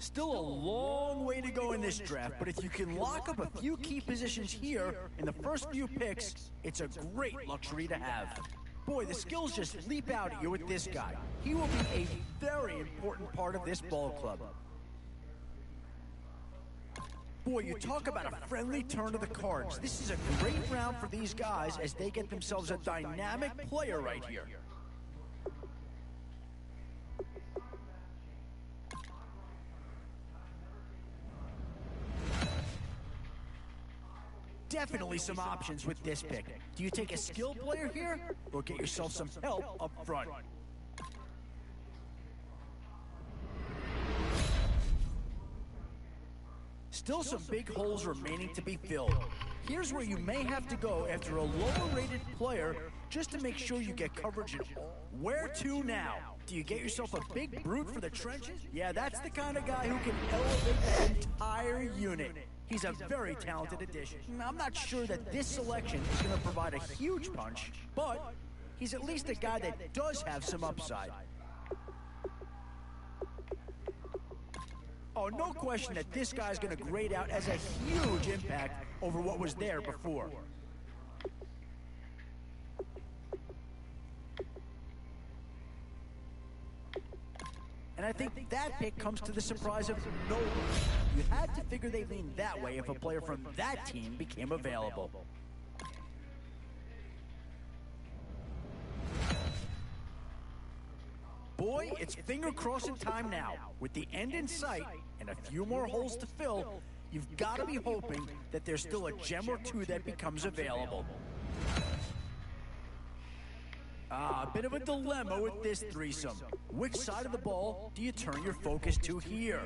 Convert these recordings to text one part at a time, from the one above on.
Still a long way to go in this draft, but if you can lock up a few key positions here in the first few picks, it's a great luxury to have. Boy, the skills just leap out at you with this guy. He will be a very important part of this ball club. Boy, you talk about a friendly turn of the cards. This is a great round for these guys as they get themselves a dynamic player right here. Definitely some options with this pick. Do you take a skill player here, or get yourself some help up front? Still some big holes remaining to be filled. Here's where you may have to go after a lower-rated player just to make sure you get coverage in all. Where to now? Do you get yourself a big brute for the trenches? Yeah, that's the kind of guy who can elevate the entire unit. He's a very talented addition. I'm not sure that this selection is going to provide a huge punch, but he's at least a guy that does have some upside. Oh, no question that this guy's going to grade out as a huge impact over what was there before. And I think that pick comes to the surprise of no one. You had to figure they'd lean that way if a player from that team became available. Boy, it's finger-crossing time now. With the end in sight and a few more holes to fill, you've got to be hoping that there's still a gem or two that becomes available. A bit of a dilemma with this threesome. Which side of the ball do you turn your focus to here?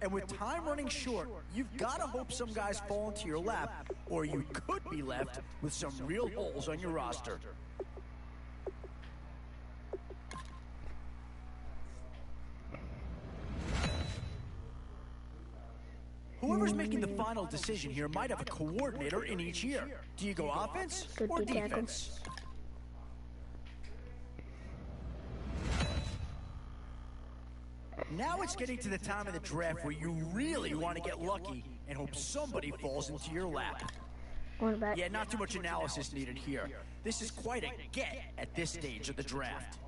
And with time running short, you've got to hope some guys fall into your lap, or you could be left with some real holes on your roster. Whoever's making the final decision here might have a coordinator in each ear. Do you go offense or defense? Now it's getting to the time of the draft where you really want to get lucky and hope somebody falls into your lap. Yeah, not too much analysis needed here. This is quite a get at this stage of the draft.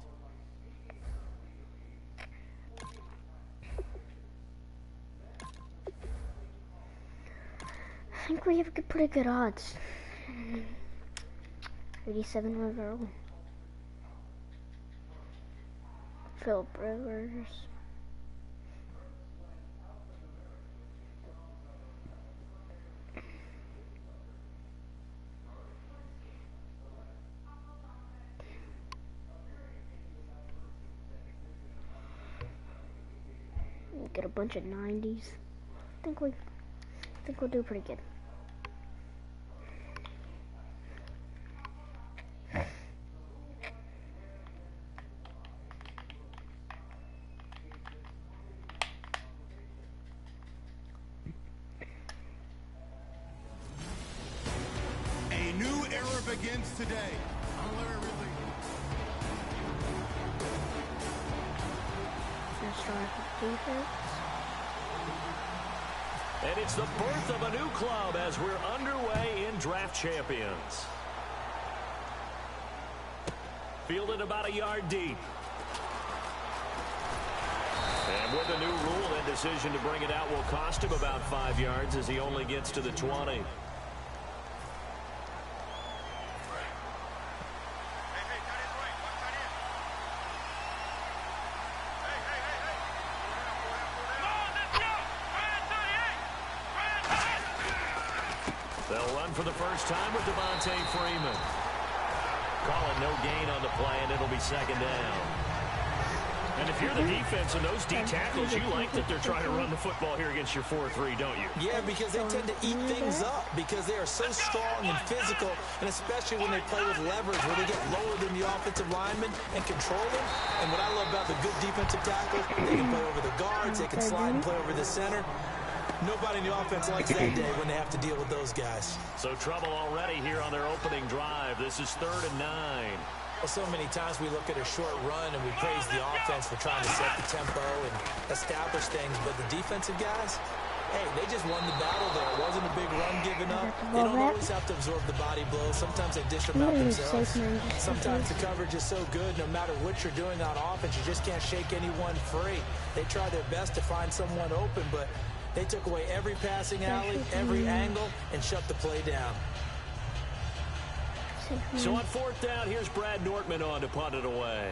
I think we have pretty good odds. 87 overall. Philip Rivers. Get a bunch of 90s. I think we'll do pretty good. A new era begins today. Defense. And it's the birth of a new club as we're underway in Draft Champions. Fielded about a yard deep. And with a new rule, that decision to bring it out will cost him about 5 yards as he only gets to the 20. They'll run for the first time with Devontae Freeman. Call it no gain on the play, and it'll be second down. And if you're the defense and those D tackles, you like that they're trying to run the football here against your 4-3, don't you? Yeah, because they tend to eat things up because they are so strong and physical, and especially when they play with leverage where they get lower than the offensive linemen and control them. And what I love about the good defensive tackles, they can play over the guards, they can slide and play over the center. Nobody in the offense likes that day when they have to deal with those guys. So trouble already here on their opening drive. This is 3rd and 9. Well, so many times we look at a short run and we praise the offense for trying to set the tempo and establish things, but the defensive guys, hey, they just won the battle there. It wasn't a big run given up. They don't always have to absorb the body blows. Sometimes they dish them out themselves. Sometimes the coverage is so good, no matter what you're doing on offense, you just can't shake anyone free. They try their best to find someone open, but they took away every passing alley, every angle, and shut the play down. So on 4th down, here's Brad Nortman on to punt it away.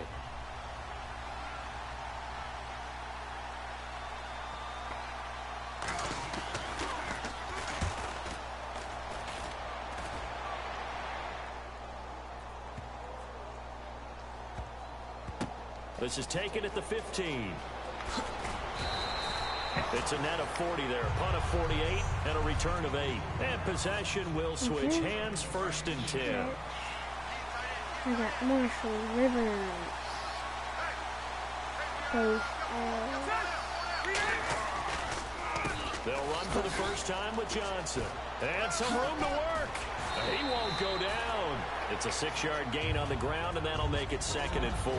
This is taken at the 15. It's a net of 40 there. Punt of 48 and a return of 8. And possession will switch hands, 1st and 10. I got Marshall Rivers. They'll run for the first time with Johnson. And some room to work. He won't go down. It's a 6-yard gain on the ground, and that'll make it 2nd and 4.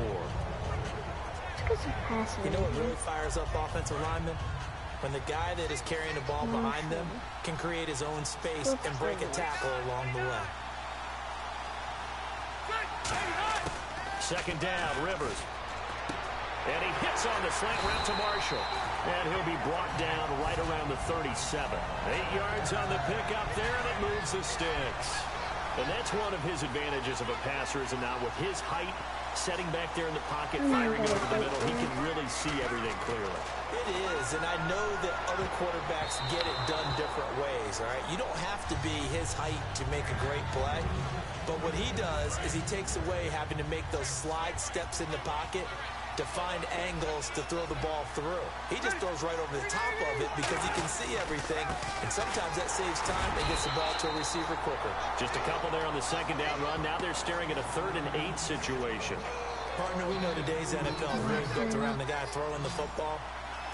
You know what really fires up offensive linemen? When the guy that is carrying the ball behind them can create his own space and break a tackle along the way. 2nd down, Rivers. And he hits on the slant route to Marshall. And he'll be brought down right around the 37. 8 yards on the pickup there, and it moves the sticks. And that's one of his advantages of a passer, is not with his height, setting back there in the pocket, firing over the middle, he can really see everything clearly. It is, and I know that other quarterbacks get it done different ways, all right? You don't have to be his height to make a great play, but what he does is he takes away having to make those slide steps in the pocket to find angles to throw the ball through. He just throws right over the top of it because he can see everything, and sometimes that saves time and gets the ball to a receiver quicker. Just a couple there on the 2nd down run. Now they're staring at a 3rd and 8 situation. Partner, we know today's NFL is really built around the guy throwing the football.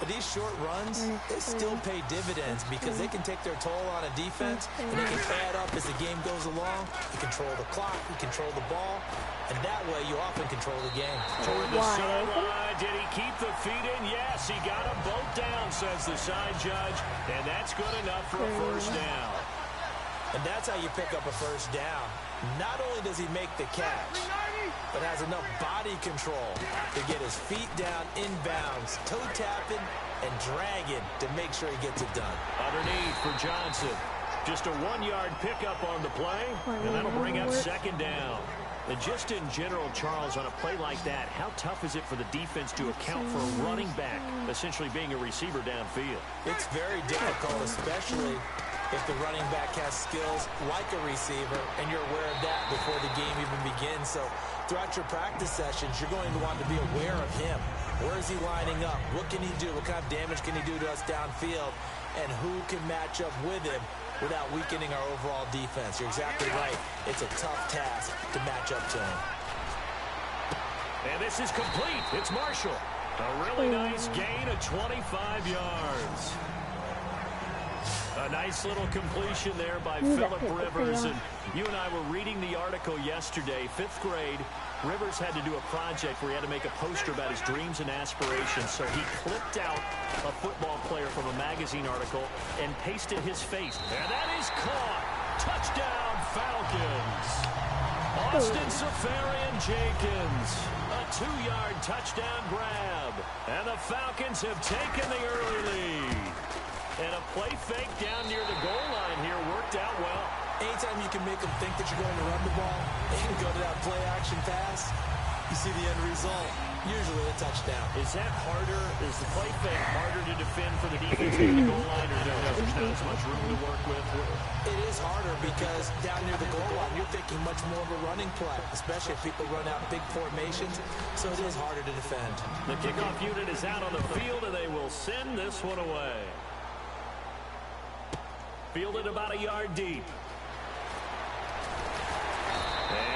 But these short runs, they still pay dividends because they can take their toll on a defense, and they can pad up as the game goes along. You control the clock, you control the ball, and that way you often control the game. Toward the sideline, did he keep the feet in? Yes, he got them both down, says the side judge, and that's good enough for a 1st down. And that's how you pick up a 1st down. Not only does he make the catch, but has enough body control to get his feet down inbounds, toe tapping and dragging to make sure he gets it done. Underneath for Johnson. Just a 1-yard pickup on the play, and that'll bring up 2nd down. And just in general, Charles, on a play like that, how tough is it for the defense to account for a running back essentially being a receiver downfield? It's very difficult, especially if the running back has skills like a receiver, and you're aware of that before the game even begins. So throughout your practice sessions, you're going to want to be aware of him. Where is he lining up? What can he do? What kind of damage can he do to us downfield? And who can match up with him without weakening our overall defense? You're exactly right. It's a tough task to match up to him. And this is complete. It's Marshall. A really nice gain of 25 yards. A nice little completion there by Phillip Rivers. And you and I were reading the article yesterday, 5th grade. Rivers had to do a project where he had to make a poster about his dreams and aspirations. So he clipped out a football player from a magazine article and pasted his face. And that is caught. Touchdown, Falcons. Austin Seferian-Jenkins. A 2-yard touchdown grab. And the Falcons have taken the early lead. And a play fake down near the goal line here worked out well. Anytime you can make them think that you're going to run the ball, they can go to that play-action pass. You see the end result. Usually a touchdown. Is that harder? Is the play fake harder to defend for the defense near the goal line, or no, there's not as much room to work with? It is harder because down near the goal line, you're thinking much more of a running play, especially if people run out big formations, so it is harder to defend. The kickoff unit is out on the field, and they will send this one away. Fielded about a yard deep.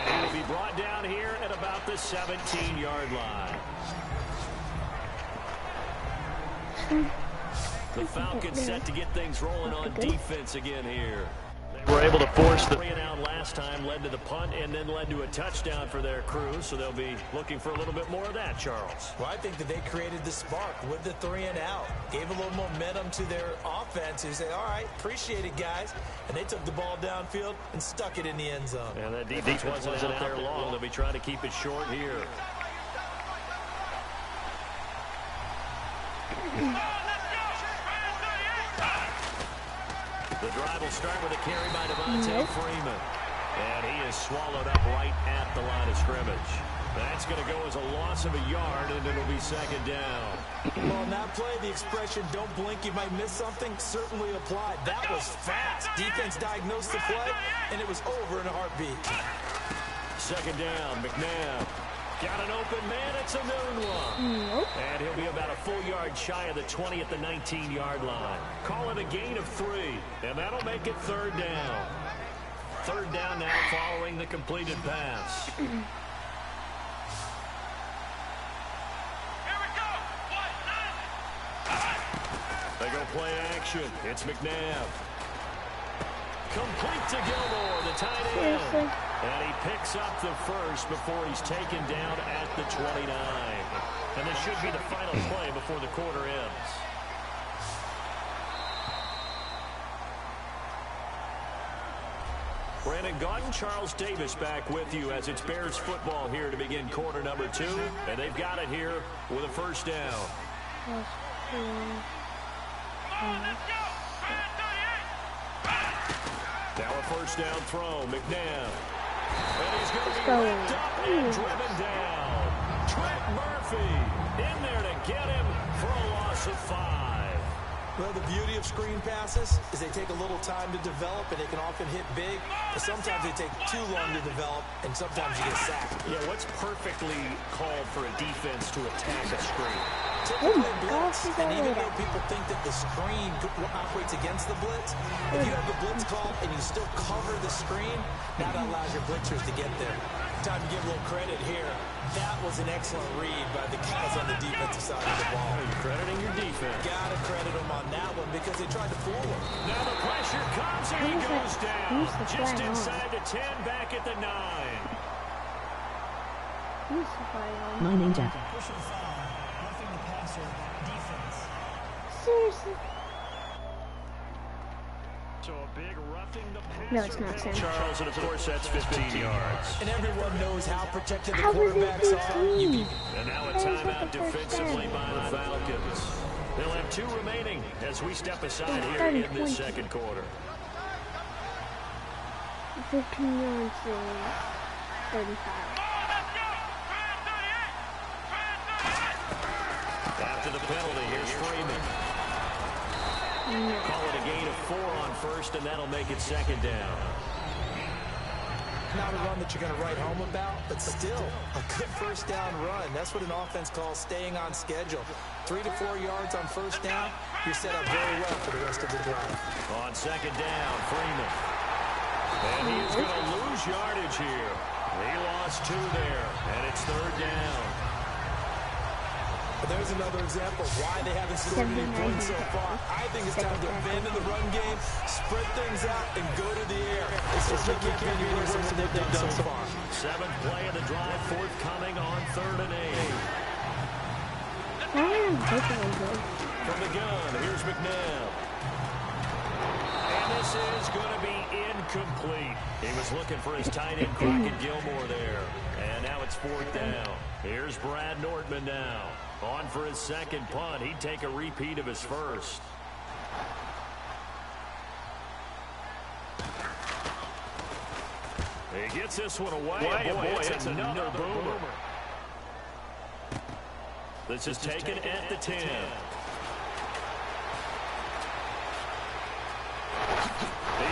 And it'll be brought down here at about the 17-yard line. The Falcons set to get things rolling on defense again here. They were able to force the 3-and-out last time, led to the punt, and then led to a touchdown for their crew, so they'll be looking for a little bit more of that, Charles. Well, I think that they created the spark with the 3-and-out, gave a little momentum to their offense, who said, all right, appreciate it, guys, and they took the ball downfield and stuck it in the end zone. And that defense wasn't out there long. They'll be trying to keep it short here. The drive will start with a carry by Devontae Freeman. And he is swallowed up right at the line of scrimmage. That's going to go as a loss of a yard, and it'll be second down. Well, on that play, the expression, don't blink, you might miss something, certainly applied. That was fast. Defense diagnosed the play, and it was over in a heartbeat. Second down, McNabb. Got an open man, it's a noon one. Nope. And he'll be about a full yard shy of the 20 at the 19-yard line. Call it a gain of 3, and that'll make it third down. Third down now following the completed pass. They go play action. It's McNabb. Complete to Gilmore, the tight end. And he picks up the first before he's taken down at the 29. And this should be the final play before the quarter ends. Brandon Gaudin, Charles Davis back with you as it's Bears football here to begin quarter number 2. And they've got it here with a first down. Now a first down throw, McNabb. And he's going to be ripped up and driven down. Trent Murphy in there to get him for a loss of 5. Well, the beauty of screen passes is they take a little time to develop, and they can often hit big, but sometimes they take too long to develop, and sometimes you get sacked. Yeah, what's perfectly called for a defense to attack a screen? Typically blitz, and even though people think that the screen operates against the blitz, if you have the blitz called and you still cover the screen, that allows your blitzers to get there. Time to give a little credit here. That was an excellent read by the guys on the defensive side of the ball. You're crediting your defense. Gotta credit them on that one because they tried to fool him. Now the pressure comes and he goes down. Just inside the 10, back at the 9. My name Jeff. Seriously? So a big roughing the passer. No, it's not, Sam. Charles, and of course that's 15 yards. And everyone knows how protected the How was it quarterbacks are. 15? And now a timeout defensively by the Falcons. They'll have 2 remaining as we step aside here in this second quarter. 15 yards and 35. After the penalty, here's Freeman. Call it a gain of 4 on first, and that'll make it second down. Not a run that you're going to write home about, but still a good first down run. That's what an offense calls staying on schedule. 3 to 4 yards on first down, you're set up very well for the rest of the drive. On second down, Freeman. And he is going to lose yardage here. He lost 2 there, and it's third down. But there's another example of why they haven't scored any points so far. I think it's time to abandon the run game, spread things out, and go to the air. It certainly can't be any worse than what they've done so far. 7th play of the drive, forthcoming on 3rd and 8. From the gun, here's McNabb. And this is going to be incomplete. He was looking for his tight end, Crockett Gilmore there. And now it's 4th down. Here's Brad Nortman now. On for his second punt. He'd take a repeat of his first. He gets this one away. Boy, it's another boomer. This is taken at the 10.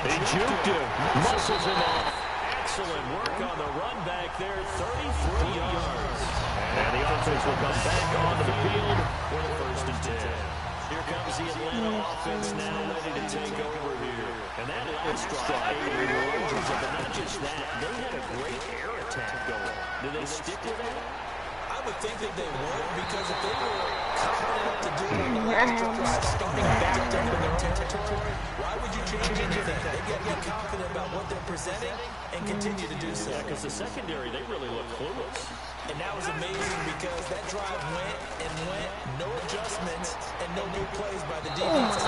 They juked him. Muscles him off. Excellent work on the run back there. 33 yards. And the offense will come back onto the field for the 1st and 10. Here comes the Atlanta offense now ready to take over here. And that last drive, but not just that, they had a great air attack going. Do they stick with that? I would think that they would, because if they were confident enough to do it on the last drive, starting back down in their territory, why would you change anything? They've got to be confident about what they're presenting and continue to do so. Yeah, because the secondary, they really look clueless. And that was amazing because that drive went and went, no adjustments, and no new plays by the defense.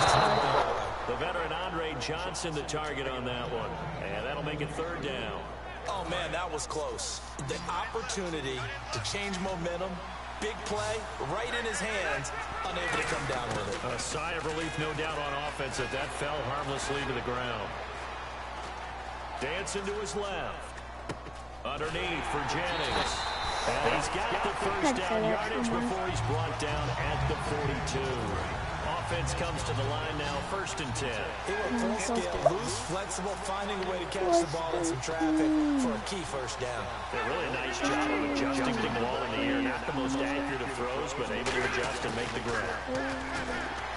The veteran Andre Johnson, the target on that one. And that'll make it 3rd down. Oh, man, that was close. The opportunity to change momentum, big play, right in his hands, unable to come down with it. A sigh of relief, no doubt, on offense that that fell harmlessly to the ground. Dancing to his left. Underneath for Jennings. And he's got the 1st down yardage before he's brought down at the 42. Offense comes to the line now, 1st and 10. They were full scale, loose, flexible, finding a way to catch the ball in some traffic for a key 1st down. They're really a nice job of adjusting to the ball in the air. Not the most accurate of throws, but able to adjust and make the grab.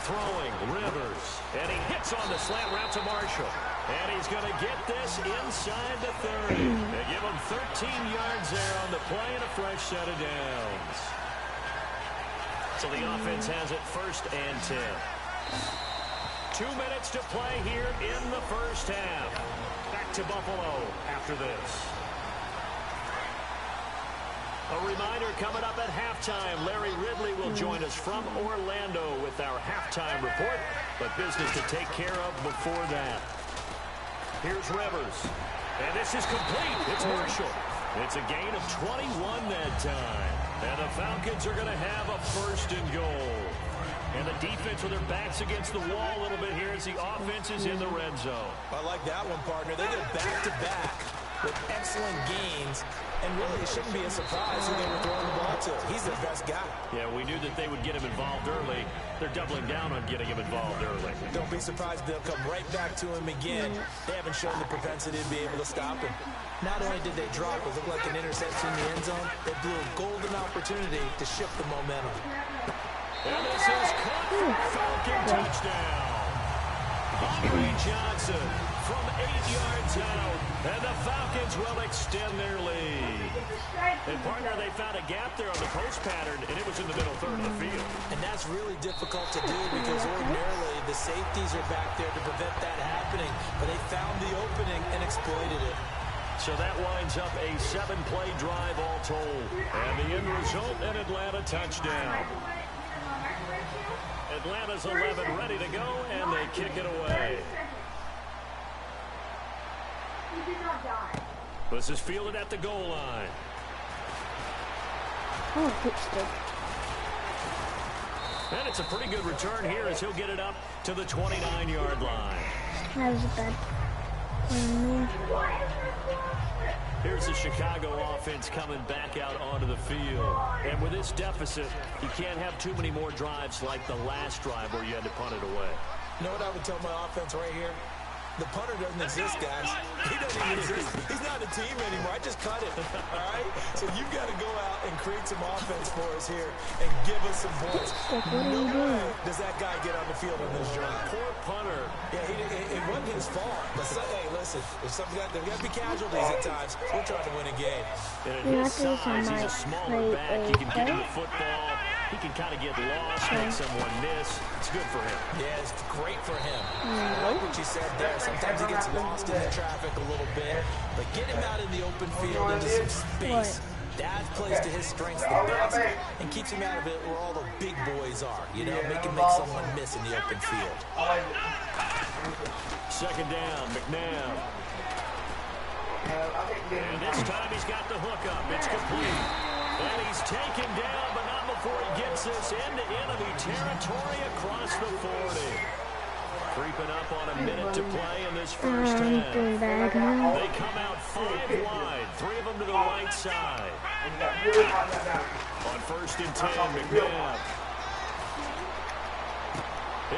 Throwing, Rivers. And he hits on the slant route to Marshall. And he's going to get this inside the 30. They give him 13 yards there on the play and a fresh set of downs. So the offense has it 1st and 10. 2 minutes to play here in the 1st half. Back to Buffalo after this. A reminder coming up at halftime. Larry Ridley will join us from Orlando with our halftime report. But business to take care of before that. Here's Rivers. And this is complete. It's Marshall. It's a gain of 21 that time. And the Falcons are going to have a 1st and goal. And the defense with their backs against the wall a little bit here as the offense is in the red zone. I like that one, partner. They go back-to-back with excellent gains. And really, it shouldn't be a surprise who they were throwing the ball to. He's their best guy. Yeah, we knew that they would get him involved early. They're doubling down on getting him involved early. Don't be surprised if they'll come right back to him again. They haven't shown the propensity to be able to stop him. Not only did they drop what looked like an interception in the end zone, they blew a golden opportunity to shift the momentum. And this is caught. Falcon touchdown. Andre Johnson from 8 yards out. And the Falcons will extend their lead. And partner, they found a gap there on the post pattern, and it was in the middle 3rd of the field. And that's really difficult to do because ordinarily the safeties are back there to prevent that happening. But they found the opening and exploited it. So that winds up a 7-play drive all told. And the end result, an Atlanta touchdown. Atlanta's 11 ready to go, and they kick it away. This is fielded at the goal line. Oh, good stuff. And it's a pretty good return here as he'll get it up to the 29-yard line. That was bad. Here's the Chicago offense coming back out onto the field. And with this deficit, you can't have too many more drives like the last drive where you had to punt it away. You know what I would tell my offense right here? The punter doesn't exist, guys. He doesn't even exist. He's not a team anymore. I just cut it, all right? So you've got to go out and create some offense for us here and give us some points. No way does that guy get on the field on this drive. Poor punter. Yeah, it wasn't his fault. But hey, listen, if there's got to be casualties at times. We're trying to win a game. And at his size, he's a smaller back. He can get to the football. He can kind of get lost, make someone miss. It's good for him. Yeah, it's great for him. I like what you said there. Sometimes he gets lost in the traffic a little bit. But get him out in the open field into some space. That plays to his strengths the best and keeps him out of it where all the big boys are. You know, make someone miss in the open field. 2nd down, McNabb. And this time he's got the hook up. It's complete. And he's taken down, but not before he gets this into enemy territory across the 40. Creeping up on a minute to play in this first half. Doing bad now. They come out 5 wide, 3 of them to the right side. On 1st and 10, McNabb.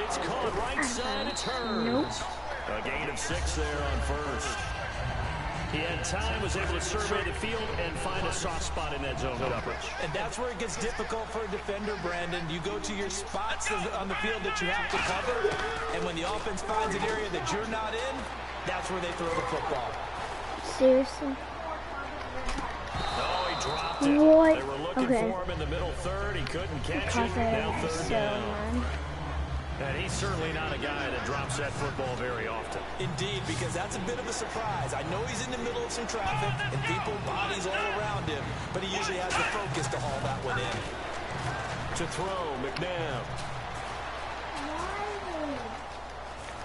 It's caught right side, it's Hurns. A gain of 6 there on 1st. He had time, was able to survey the field and find a soft spot in that zone coverage. And that's where it gets difficult for a defender, Brandon. You go to your spots on the field that you have to cover, and when the offense finds an area that you're not in, that's where they throw the football. Seriously? Oh, he dropped it. What? They were looking for him in the middle third. He couldn't catch it. Now 3rd down. And he's certainly not a guy that drops that football very often. Indeed, because that's a bit of a surprise. I know he's in the middle of some traffic and people, bodies all around him, but he usually has the focus to haul that one in. To throw, McNabb.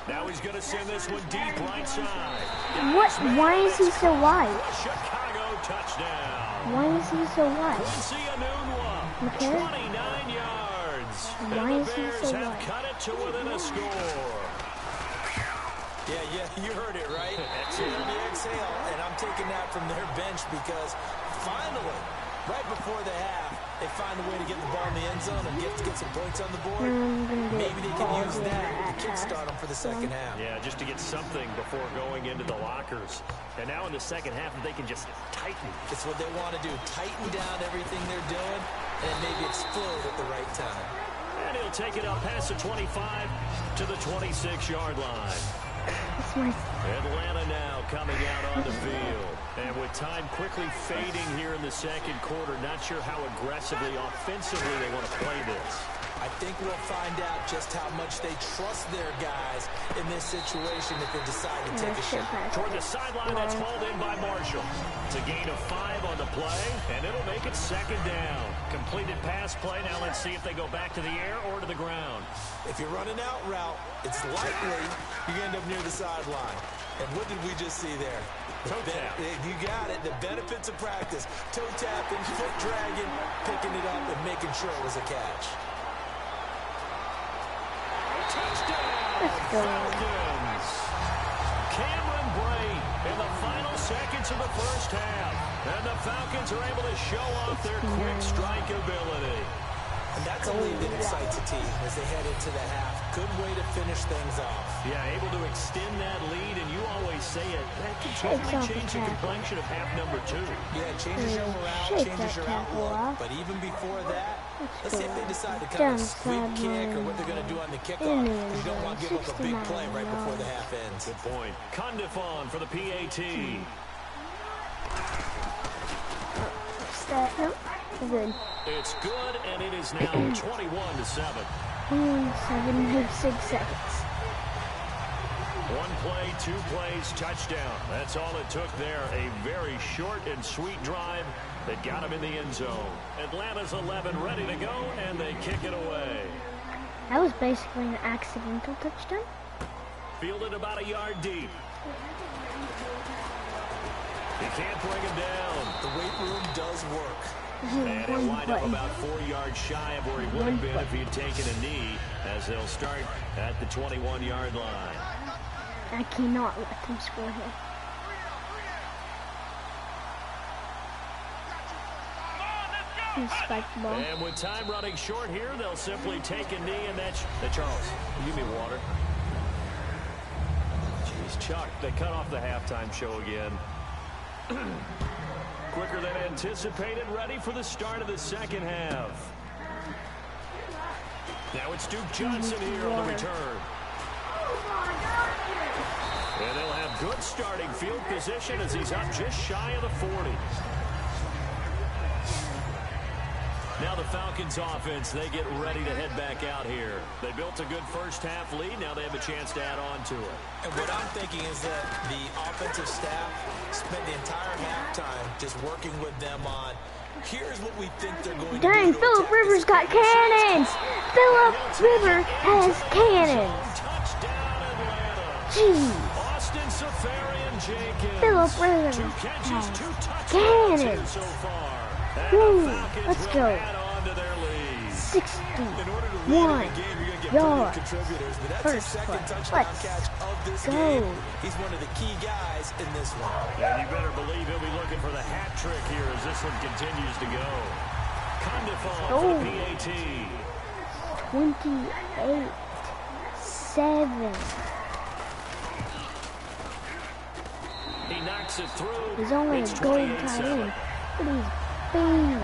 Now he's going to send this one deep right side. What? Why is he so wide? Chicago touchdown. Why is he so wide? Quincy Enunwa, Okay. 29 yards. Why and is the he Bears so have wide? cut it to within a score. Yeah, you heard it, right? Exhale, the exhale, and I'm taking that from their bench because finally, right before the half, they find a way to get the ball in the end zone and get some points on the board. Maybe they can use that to kickstart them for the second half. Yeah, just to get something before going into the lockers. And now in the second half, they can just tighten. It's what they want to do, tighten down everything they're doing and maybe explode at the right time. And he'll take it up past the 25 to the 26-yard line. Atlanta now coming out on the field. And with time quickly fading here in the second quarter, not sure how aggressively, offensively they want to play this. I think we'll find out just how much they trust their guys in this situation if they decide to take a shot. Toward the sideline, that's hauled in by Marshall. It's a gain of 5 on the play, and it'll make it 2nd down. Completed pass play. Now let's see if they go back to the air or to the ground. If you're running out route, it's likely you end up near the sideline. And what did we just see there? Toe tap. You got it. The benefits of practice. Toe tapping, foot dragging, picking it up, and making sure it was a catch. Touchdown, Falcons. Cameron Bray in the final seconds of the first half. And the Falcons are able to show off their quick strike ability. And that's a lead that excites a team as they head into the half. Good way to finish things off. Yeah, able to extend that lead, and you always say it. That can totally change the complexion of half number 2. Yeah, it changes your morale, changes your outlook. But even before that, let's see if they decide to kind of sweep kick or what they're going to do on the kickoff. You don't want to give up a big play right before the half ends. Good point. Condifon for the PAT. Nope. Good. It's good, and it is now 21-7. 6 seconds. 1 play, 2 plays, touchdown. That's all it took there. A very short and sweet drive that got him in the end zone. Atlanta's 11 ready to go, and they kick it away. That was basically an accidental touchdown. Fielded about a yard deep. You can't bring him down. The weight room does work. And he'll wind up about 4 yards shy of where he would have been if he had taken a knee, as they'll start at the 21-yard line. I cannot let them score here. Spike the ball. And with time running short here, they'll simply take a knee, and that's Charles. Give me water. Jeez, Chuck, they cut off the halftime show again. Quicker than anticipated, ready for the start of the second half. Now it's Duke Johnson here on the return. And they'll have good starting field position as he's up just shy of the 40. Now the Falcons offense, they get ready to head back out here. They built a good first half lead. Now they have a chance to add on to it. And what I'm thinking is that the offensive staff spent the entire halftime just working with them on, here's what we think they're going to do. Dang, Phillip Rivers got cannons! Phillip Rivers has cannons! Touchdown Atlanta. Jeez. Austin Safarian-Jenkins. Phillip Rivers 2 catches, 2 touchdowns cannons. so far. Woo, let's go. Add on to their lead. 61 yards. First play. Let's go. He's one of the key guys in this one. And you better believe he'll be looking for the hat trick here as this one continues to go. Condifon for the PAT. 28-7. He knocks it through. He's only a goal tight end, but he's big.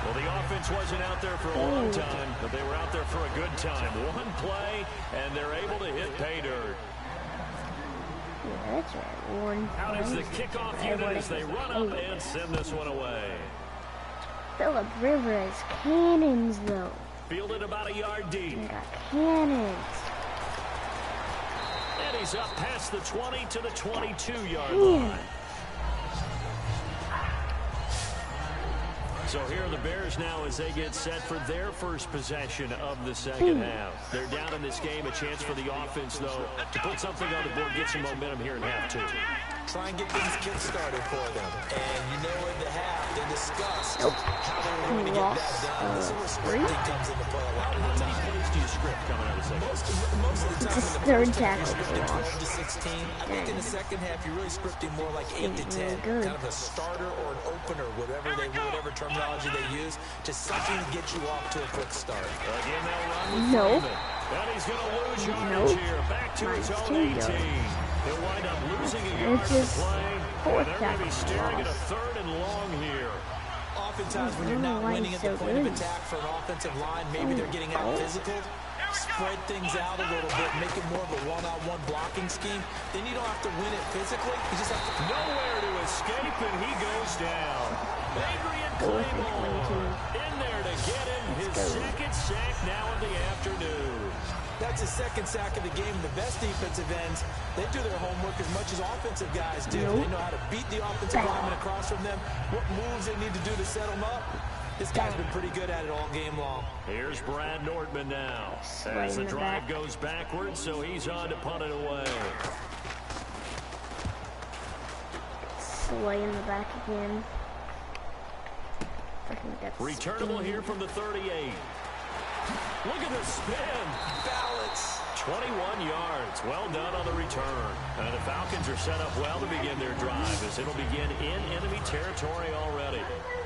Well, the offense wasn't out there for a long time, but they were out there for a good time. One play, and they're able to hit pay dirt. Yeah, that's right. One Out is the play. kickoff unit as they run up and send this one away. Phillip Rivers has cannons, though. Fielded about a yard deep. He got cannons. And he's up past the 20 to the 22-yard line. So here are the Bears now as they get set for their first possession of the second half. They're down in this game. A chance for the offense, though, to put something on the board, get some momentum here in half two. Try and get things kick-started for them. And you know at the half, they discussed how they were going to get that done. This is where scripting comes into play a lot of the time. How many plays do you script coming out of the second? Most of the time It's in the third first half, tackle you're scripting for 12 to 16. I think in the second half, you're really scripting more like 8 to 10. Good. Kind of a starter or an opener, whatever terminology they use, just something to get you off to a quick start. Again, they'll run with Nope. Freeman. And he's going to lose yardage Nope. here. Back to his Minus own 2 18. yards. He'll wind up losing a And yard it's to his play. fourth And they're going to be tackle staring at a loss. third and long here. Oftentimes, when you're not winning at the point of attack for an offensive line, maybe they're getting out physical. Spread things out a little bit, make it more of a one-on-one blocking scheme. Then you don't have to win it physically. You just have to Nowhere to escape, and he goes down. Adrian Claymore in there to get him his second sack now of the afternoon. That's his second sack of the game. The best defensive ends, they do their homework as much as offensive guys do. They know how to beat the offensive lineman across from them, what moves they need to do to set them up. This guy's been pretty good at it all game long. Here's Brad Nordman now as the drive goes backwards, so he's on to punt it away. Slay in the back again. I think that's Returnable here from the 38. Look at the spin. Balance. 21 yards. Well done on the return. And the Falcons are set up well to begin their drive as it'll begin in enemy territory already.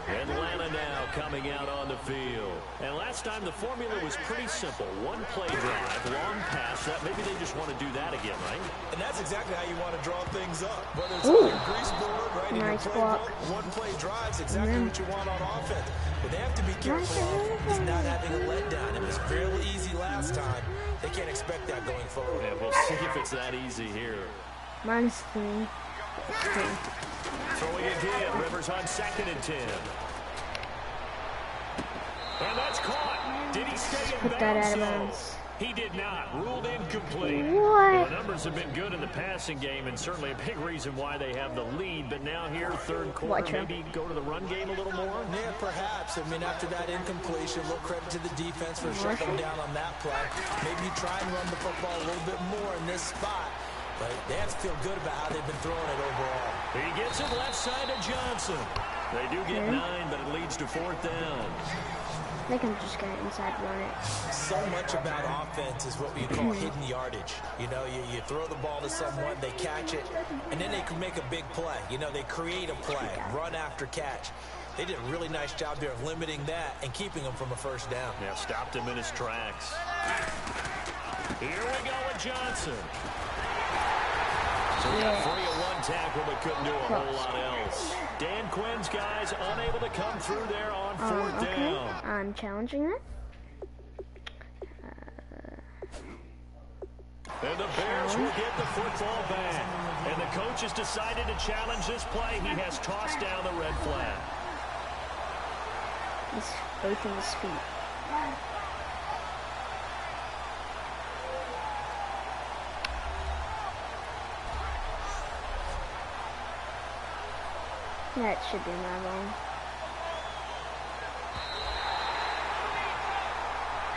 Atlanta now coming out on the field. And last time the formula was pretty simple. One play drive, long pass. That maybe they just want to do that again, right? And that's exactly how you want to draw things up. Whether it's on your grease board, right, in your playbook, one play drive's exactly what you want on offense. But they have to be careful of is not having a letdown. It was fairly easy last time. They can't expect that going forward. Yeah, we'll see if it's that easy here. -3. Throwing again. Rivers on 2nd and 10. And that's caught. Did he stay in Put that out of bounds? bounds. He did not. Ruled incomplete. What? The numbers have been good in the passing game and certainly a big reason why they have the lead. But now here, third quarter, Watch maybe go to the run game a little more? Yeah, perhaps. I mean, after that incompletion, a little credit to the defense for shutting down on that play. Maybe you try and run the football a little bit more in this spot. But they have to feel good about how they've been throwing it overall. He gets it left side to Johnson. They do get 9, but it leads to 4th down. They can just get inside and run it. So much about offense is what we call hidden yardage. You know, you throw the ball to someone, they catch it, and then they can make a big play. You know, they create a play, run after catch. They did a really nice job there of limiting that and keeping them from a first down. Yeah, stopped him in his tracks. Here we go with Johnson. So we got 3 at 1 tackle, but couldn't do a whole lot else. Dan Quinn's guys unable to come through there on 4th down. I'm challenging that. And the Bears will get the football back. And the coach has decided to challenge this play. He has tossed down the red flag. He's both in his feet. That should be my wrong.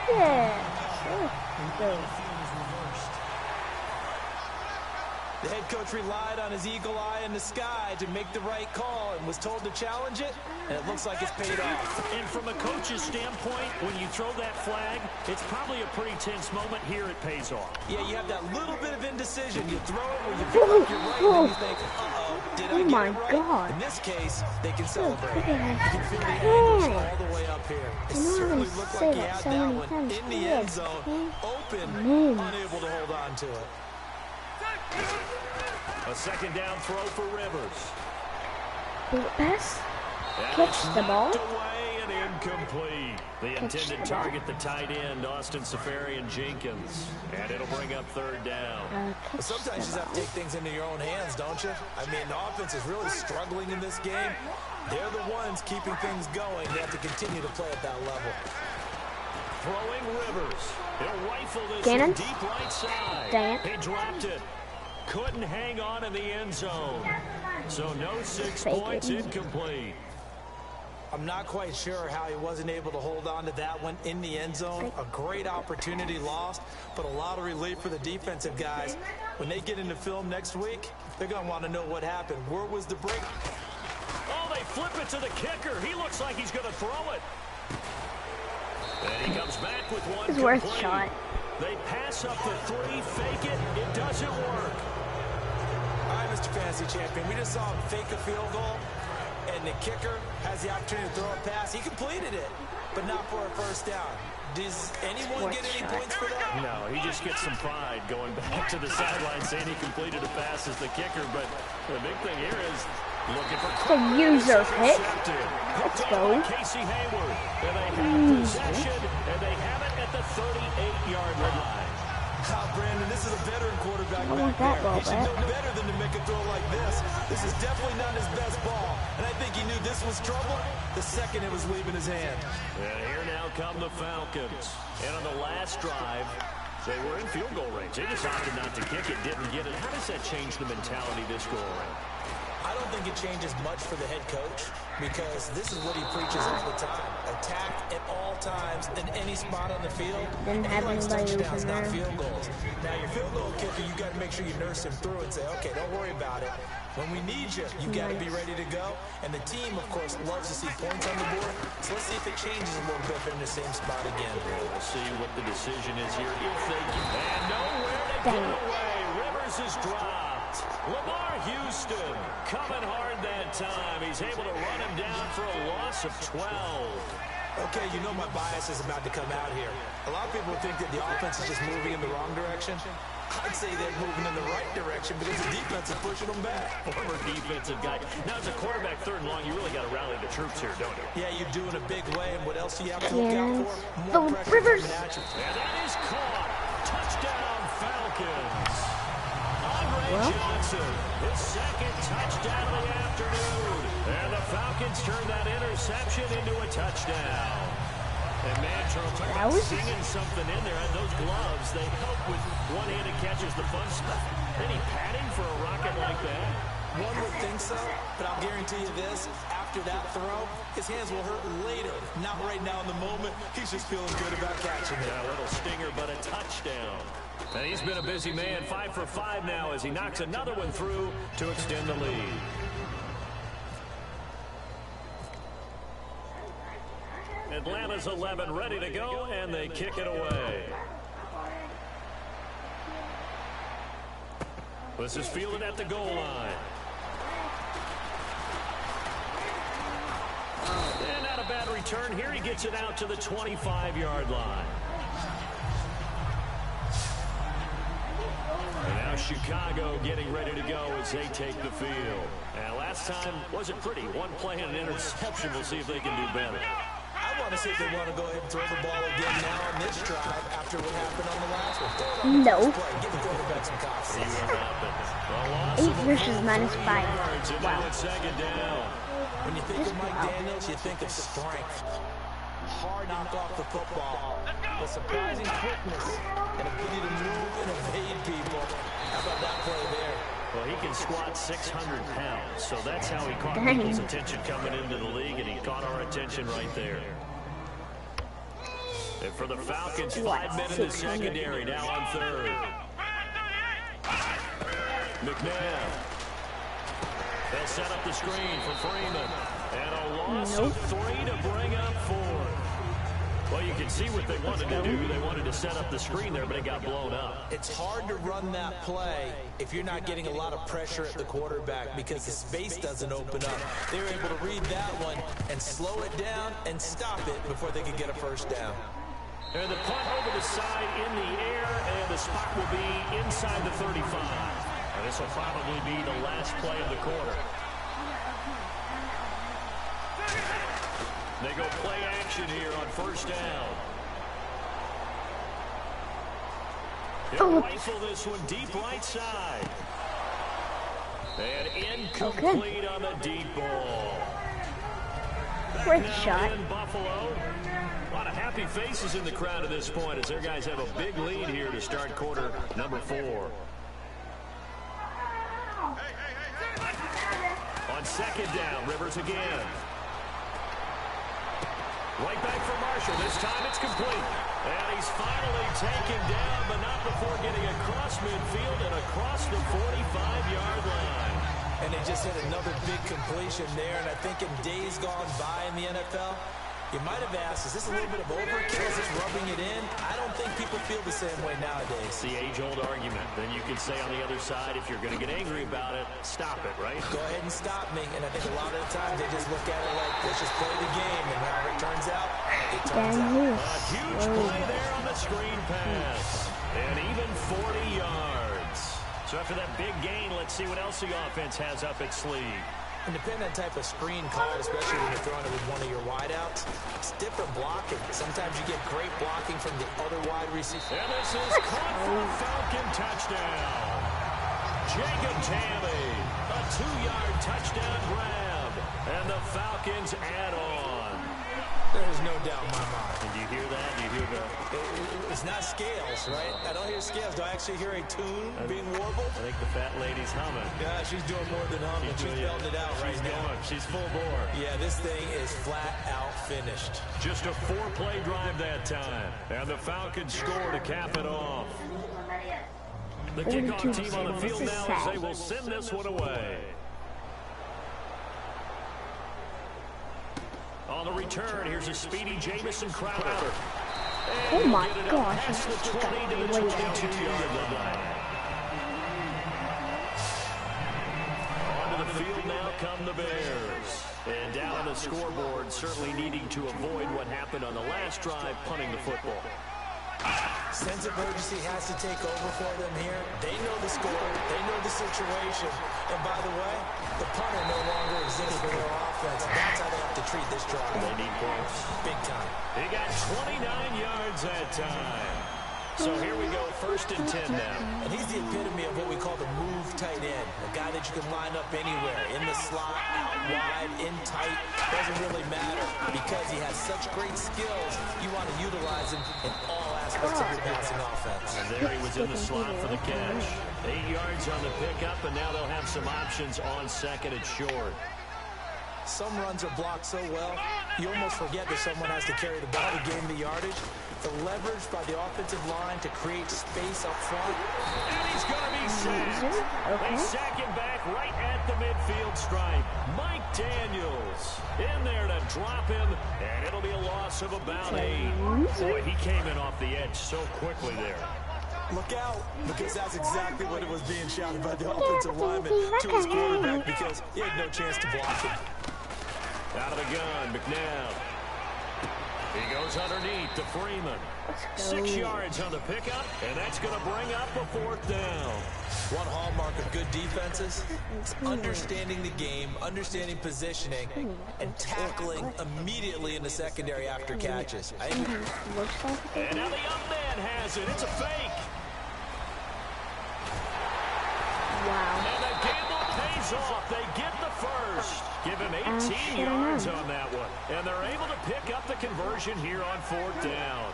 Yeah. Sure. Go. The head coach relied on his eagle eye in the sky to make the right call and was told to challenge it, and it looks like it's paid off. And from a coach's standpoint, when you throw that flag, it's probably a pretty tense moment. Here it pays off. Yeah, you have that little bit of indecision. You throw it where you feel like you're right, and then you think, uh-oh, did I get it right? God. In this case, they can celebrate. You can feel the angles all the way up here. It certainly looked like he had that one in the end zone, open, unable to hold on to it. A second down throw for Rivers. Pass. Catch the ball. Away and incomplete. The intended target, the tight end, Austin Safarian-Jenkins. And it'll bring up third down. But sometimes you just have to take things into your own hands, don't you? I mean, the offense is really struggling in this game. They're the ones keeping things going. They have to continue to play at that level. Throwing Rivers. He'll rifle this Gannon? deep right side. Dang it. He dropped it. Couldn't hang on in the end zone. So no 6 points, incomplete. I'm not quite sure how he wasn't able to hold on to that one in the end zone. A great opportunity lost, but a lot of relief for the defensive guys. When they get into film next week, they're going to want to know what happened. Where was the break? Oh, they flip it to the kicker. He looks like he's going to throw it. And he comes back with one. It's worth a shot. They pass up the 3, fake it. It doesn't work. All right, Mr. Fantasy Champion, we just saw him fake a field goal, and the kicker has the opportunity to throw a pass. He completed it, but not for a first down. Does anyone get any points for that? No, he just gets some pride going back to the sideline saying he completed a pass as the kicker, but the big thing here is looking for the user pick. Let's go. Casey Hayward. And they have possession, and they have it at the 38-yard line. Brandon, this is a veteran quarterback I want that ball He should know back. better than to make a throw like this. This is definitely not his best ball, and I think he knew this was trouble the second it was leaving his hand. And here now come the Falcons. And on the last drive, they were in field goal range. They just opted not to kick it, didn't get it. How does that change the mentality this go around? I don't think it changes much for the head coach because this is what he preaches all the time. Attack at all times in any spot on the field. Didn't have anybody touchdowns, open not there. field goals. Now, your field goal kicker, you got to make sure you nurse him through and say, okay, don't worry about it. When we need you, you got to be ready to go. And the team, of course, loves to see points on the board. So let's see if it changes a little bit if they're in the same spot again. We'll see what the decision is here if they can. And nowhere to get away. Rivers is dropped. Lamar Houston coming hard that time. He's able to run him down for a loss of 12. Okay, you know my bias is about to come out here. A lot of people think that the offense is just moving in the wrong direction. I'd say they're moving in the right direction because the defense is pushing them back. Former defensive guy. Now, as a quarterback, third and long, you really got to rally the troops here, don't you? Yeah, you do in a big way, and what else do you have to look out for? The More pressure Rivers. coming at you. And that is caught. Touchdown, Falcons. Johnson, his second touchdown of the afternoon. And the Falcons turn that interception into a touchdown. And man, Charles, talk about singing something in there. And those gloves, they help with one-handed catches, the fun stuff. Any padding for a rocket like that? One would think so, but I'll guarantee you this. After that throw, his hands will hurt later. Not right now in the moment. He's just feeling good about catching it. Yeah, a little stinger, but a touchdown. And he's been a busy man, 5 for 5 now as he knocks another one through to extend the lead. Atlanta's 11 ready to go, and they kick it away. This is fielded at the goal line. And not a bad return here. He gets it out to the 25-yard line. And now Chicago getting ready to go as they take the field. And last time wasn't pretty. One play and an interception. We'll see if they can do better. I want to see if they want to go ahead and throw the ball again now on this drive after what happened on the last one. No. Give the quarterback some confidence. 8 versus -5. Wow. Second down. When you think of Mike Daniels, you think of strength. Hard knock off the football. But surprising quickness and ability to move and evade people. How about that play there? Well, he can squat 600 pounds, so that's how he caught Dang. people's attention coming into the league, and he caught our attention right there. And for the Falcons, 5 men in the secondary, now on third. McNabb. They'll set up the screen for Freeman. And a loss of 3 to bring up 4. Well, you can see what they wanted to do. They wanted to set up the screen there, but it got blown up. It's hard to run that play if you're not getting a lot of pressure at the quarterback because the space doesn't open up. They were able to read that one and slow it down and stop it before they could get a first down. And the punt over the side in the air, and the spot will be inside the 35. And this will probably be the last play of the quarter. They go play action here on first down. They'll rifle this one deep right side. And incomplete on the deep ball. Worth a shot. In Buffalo. A lot of happy faces in the crowd at this point as their guys have a big lead here to start quarter number 4. On second down, Rivers again. Right back for Marshall. This time it's complete. And he's finally taken down, but not before getting across midfield and across the 45-yard line. And they just hit another big completion there. And I think in days gone by in the NFL, you might have asked, is this a little bit of overkill? Is this rubbing it in? I don't think people feel the same way nowadays. It's the age-old argument. Then you can say on the other side, if you're going to get angry about it, stop it, right? Go ahead and stop me. And I think a lot of the times they just look at it like, let's just play the game. And however it turns out, it turns out. A huge play there on the screen pass. And even 40 yards. So after that big gain, let's see what else the offense has up its sleeve. And depending on the type of screen call, especially when you're throwing it with one of your wideouts, it's different blocking. Sometimes you get great blocking from the other wide receiver. And this is caught for a Falcon touchdown. Jacob Tamme, a 2-yard touchdown grab. And the Falcons add on. There's no doubt in my mind. And do you hear that? Do you hear the... It's not scales, right? I don't hear scales. Do I actually hear a tune being warbled? I think the fat lady's humming. Yeah, she's doing more than humming. She's belting it out right now. She's full bore. Yeah, this thing is flat out finished. Just a 4-play drive that time. And the Falcons score to cap it off. The kickoff team on the field now as they will send this one away. On the return, here's a speedy Jamison Crowder. Oh my gosh, Past the 20 to the 22-yard line. Onto the field now come the Bears. And down on the scoreboard, certainly needing to avoid what happened on the last drive, punting the football. Sense of urgency has to take over for them here. They know the score. They know the situation. And by the way, the punter no longer exists for their offense. That's how they have to treat this drive. They need points. Big time. He got 29 yards that time. So here we go, 1st and 10 now. And he's the epitome of what we call the move tight end. A guy that you can line up anywhere. In the slot, out wide, in tight. Doesn't really matter because he has such great skills. You want to utilize him in all aspects of your passing offense. And there he was in the slot for the catch. 8 yards on the pickup, and now they'll have some options on second and short. Some runs are blocked so well, you almost forget that someone has to carry the ball to gain the yardage. The leverage by the offensive line to create space up front. And he's going to be sacked. They sack him back right at the midfield stripe. Mike Daniels in there to drop him, and it'll be a loss of about 8. Boy, he came in off the edge so quickly there. Look out, because that's exactly what it was being shouted by the offensive lineman to his quarterback because he had no chance to block him. Out of the gun, McNabb. He goes underneath to Freeman. 6 yards on the pickup, and that's going to bring up a 4th down. One hallmark of good defenses is understanding the game, understanding positioning, and tackling immediately in the secondary after catches. And now the up man has it. It's a fake. Wow. And the gamble pays off. They get the first. Give him 18 yards on that one. And they're able to pick up the conversion here on 4th down.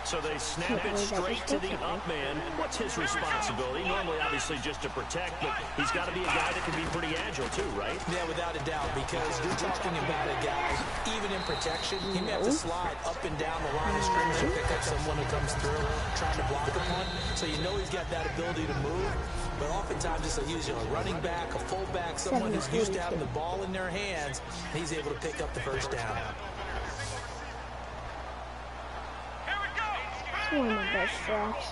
So they snap it straight to the up man. What's his responsibility? Normally, obviously, just to protect, but he's got to be a guy that can be pretty agile too, right? Yeah, without a doubt, because you're talking about a guy, even in protection, he may have to slide up and down the line of scrimmage and pick up someone who comes through trying to block a punt. So you know he's got that ability to move. But oftentimes it's a running back, a fullback, someone who's used to having the ball in their hands, and he's able to pick up the first down. It's one of my best drops.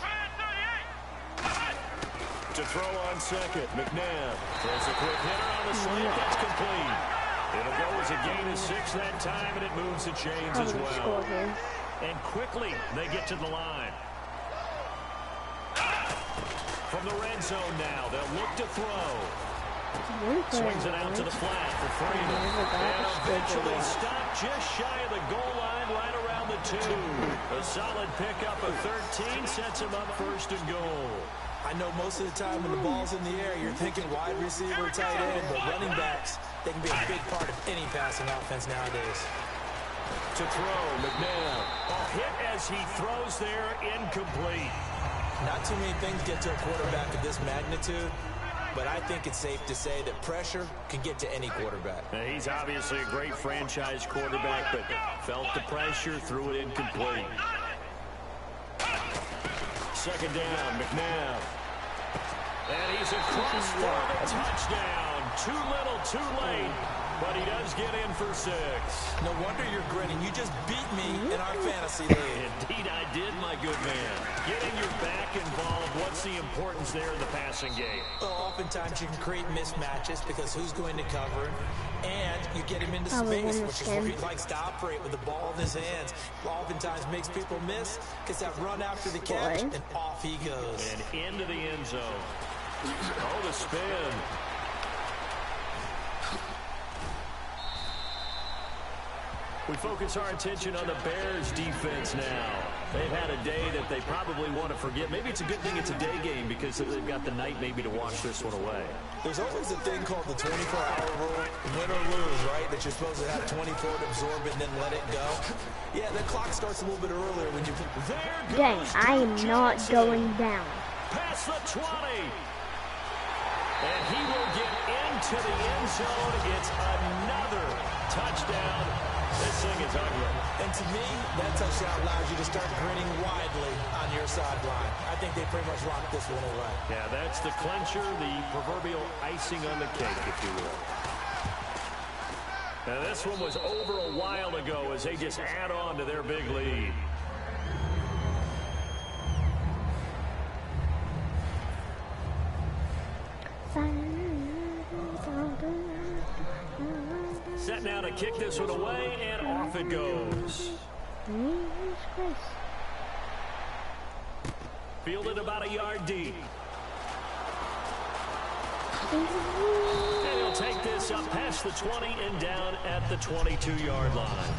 To throw on second, McNabb throws a quick hitter on the slant. That's complete. It'll go as a gain of 6 that time, and it moves the chains as well. And quickly, they get to the line. From the red zone now, they'll look to throw. Swings it out to the flat for Freeman. And eventually stopped just shy of the goal line, right around the 2. A solid pickup of 13 sets him up first and goal. I know most of the time when the ball's in the air, you're thinking wide receiver, tight end, but running backs, they can be a big part of any passing offense nowadays. To throw, McNabb. A hit as he throws there, incomplete. Not too many things get to a quarterback of this magnitude, but I think it's safe to say that pressure can get to any quarterback. Now, he's obviously a great franchise quarterback, but felt the pressure, threw it incomplete. Second down, McNabb. And he's across for the touchdown. Too little, too late, but he does get in for 6. No wonder you're grinning. You just beat me in our fantasy league. Indeed, I did, my good man. Getting your back involved, what's the importance there in the passing game? Well, oftentimes you can create mismatches because who's going to cover him? And you get him into space, which is where he likes to operate with the ball in his hands. Oftentimes makes people miss, gets that run after the catch, and off he goes. And into the end zone. Oh, the spin. We focus our attention on the Bears defense now. They've had a day that they probably want to forget. Maybe it's a good thing it's a day game because they've got the night maybe to wash this one away. There's always a thing called the 24-hour rule, win or lose, right? That you're supposed to have 24 to absorb it and then let it go. Yeah, the clock starts a little bit earlier when you... Dang, I am not going down. Past the 20. And he will get into the end zone. It's another touchdown. This thing is ugly. And to me, that touchdown allows you to start grinning widely on your sideline. I think they pretty much locked this one away. Yeah, that's the clincher, the proverbial icing on the cake, if you will. Now, this one was over a while ago as they just add on to their big lead. Set now to kick this one away, and off it goes. Fielded about a yard deep. And he'll take this up past the 20 and down at the 22-yard line.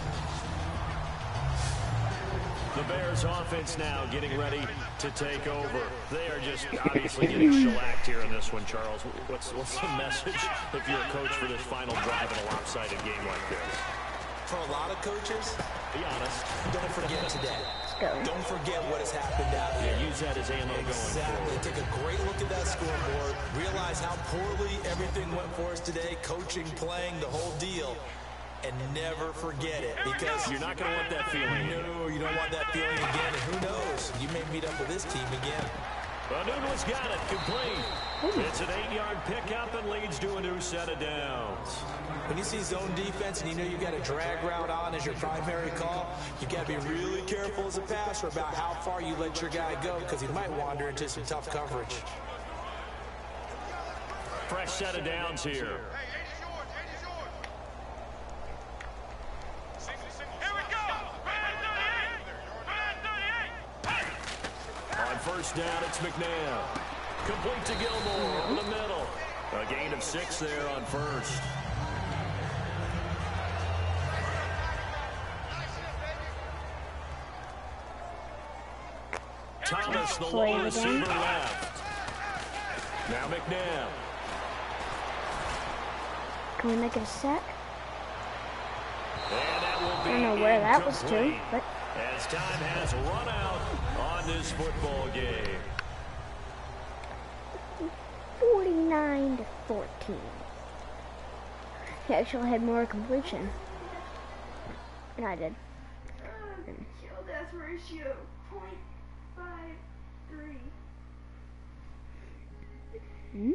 The Bears offense now getting ready to take over. They are just obviously getting shellacked here in this one, Charles. What's the message if you're a coach for this final drive in a lopsided game like this? For a lot of coaches, be honest, don't forget today. Don't forget what has happened out here. Yeah, use that as ammo going forward. Take a great look at that scoreboard. Realize how poorly everything went for us today. Coaching, playing, the whole deal. And never forget it, because you're not going to want that feeling. No, you don't want that feeling again. And who knows? You may meet up with this team again. Newman's got it complete. It's an 8-yard pickup and leads to a new set of downs. When you see zone defense and you know you got a drag route on as your primary call, you got to be really careful as a passer about how far you let your guy go, because he might wander into some tough coverage. Fresh set of downs here. On first down, it's McNabb. Complete to Gilmore over the middle. A gain of 6 there on first. Thomas, the lone receiver left. Now McNabb. Can we make it a sack? And that will be I don't know where that was to, but... As time has run out on this football game. 49-14. He actually had more completion than I did. Kill death ratio 0.53. Let's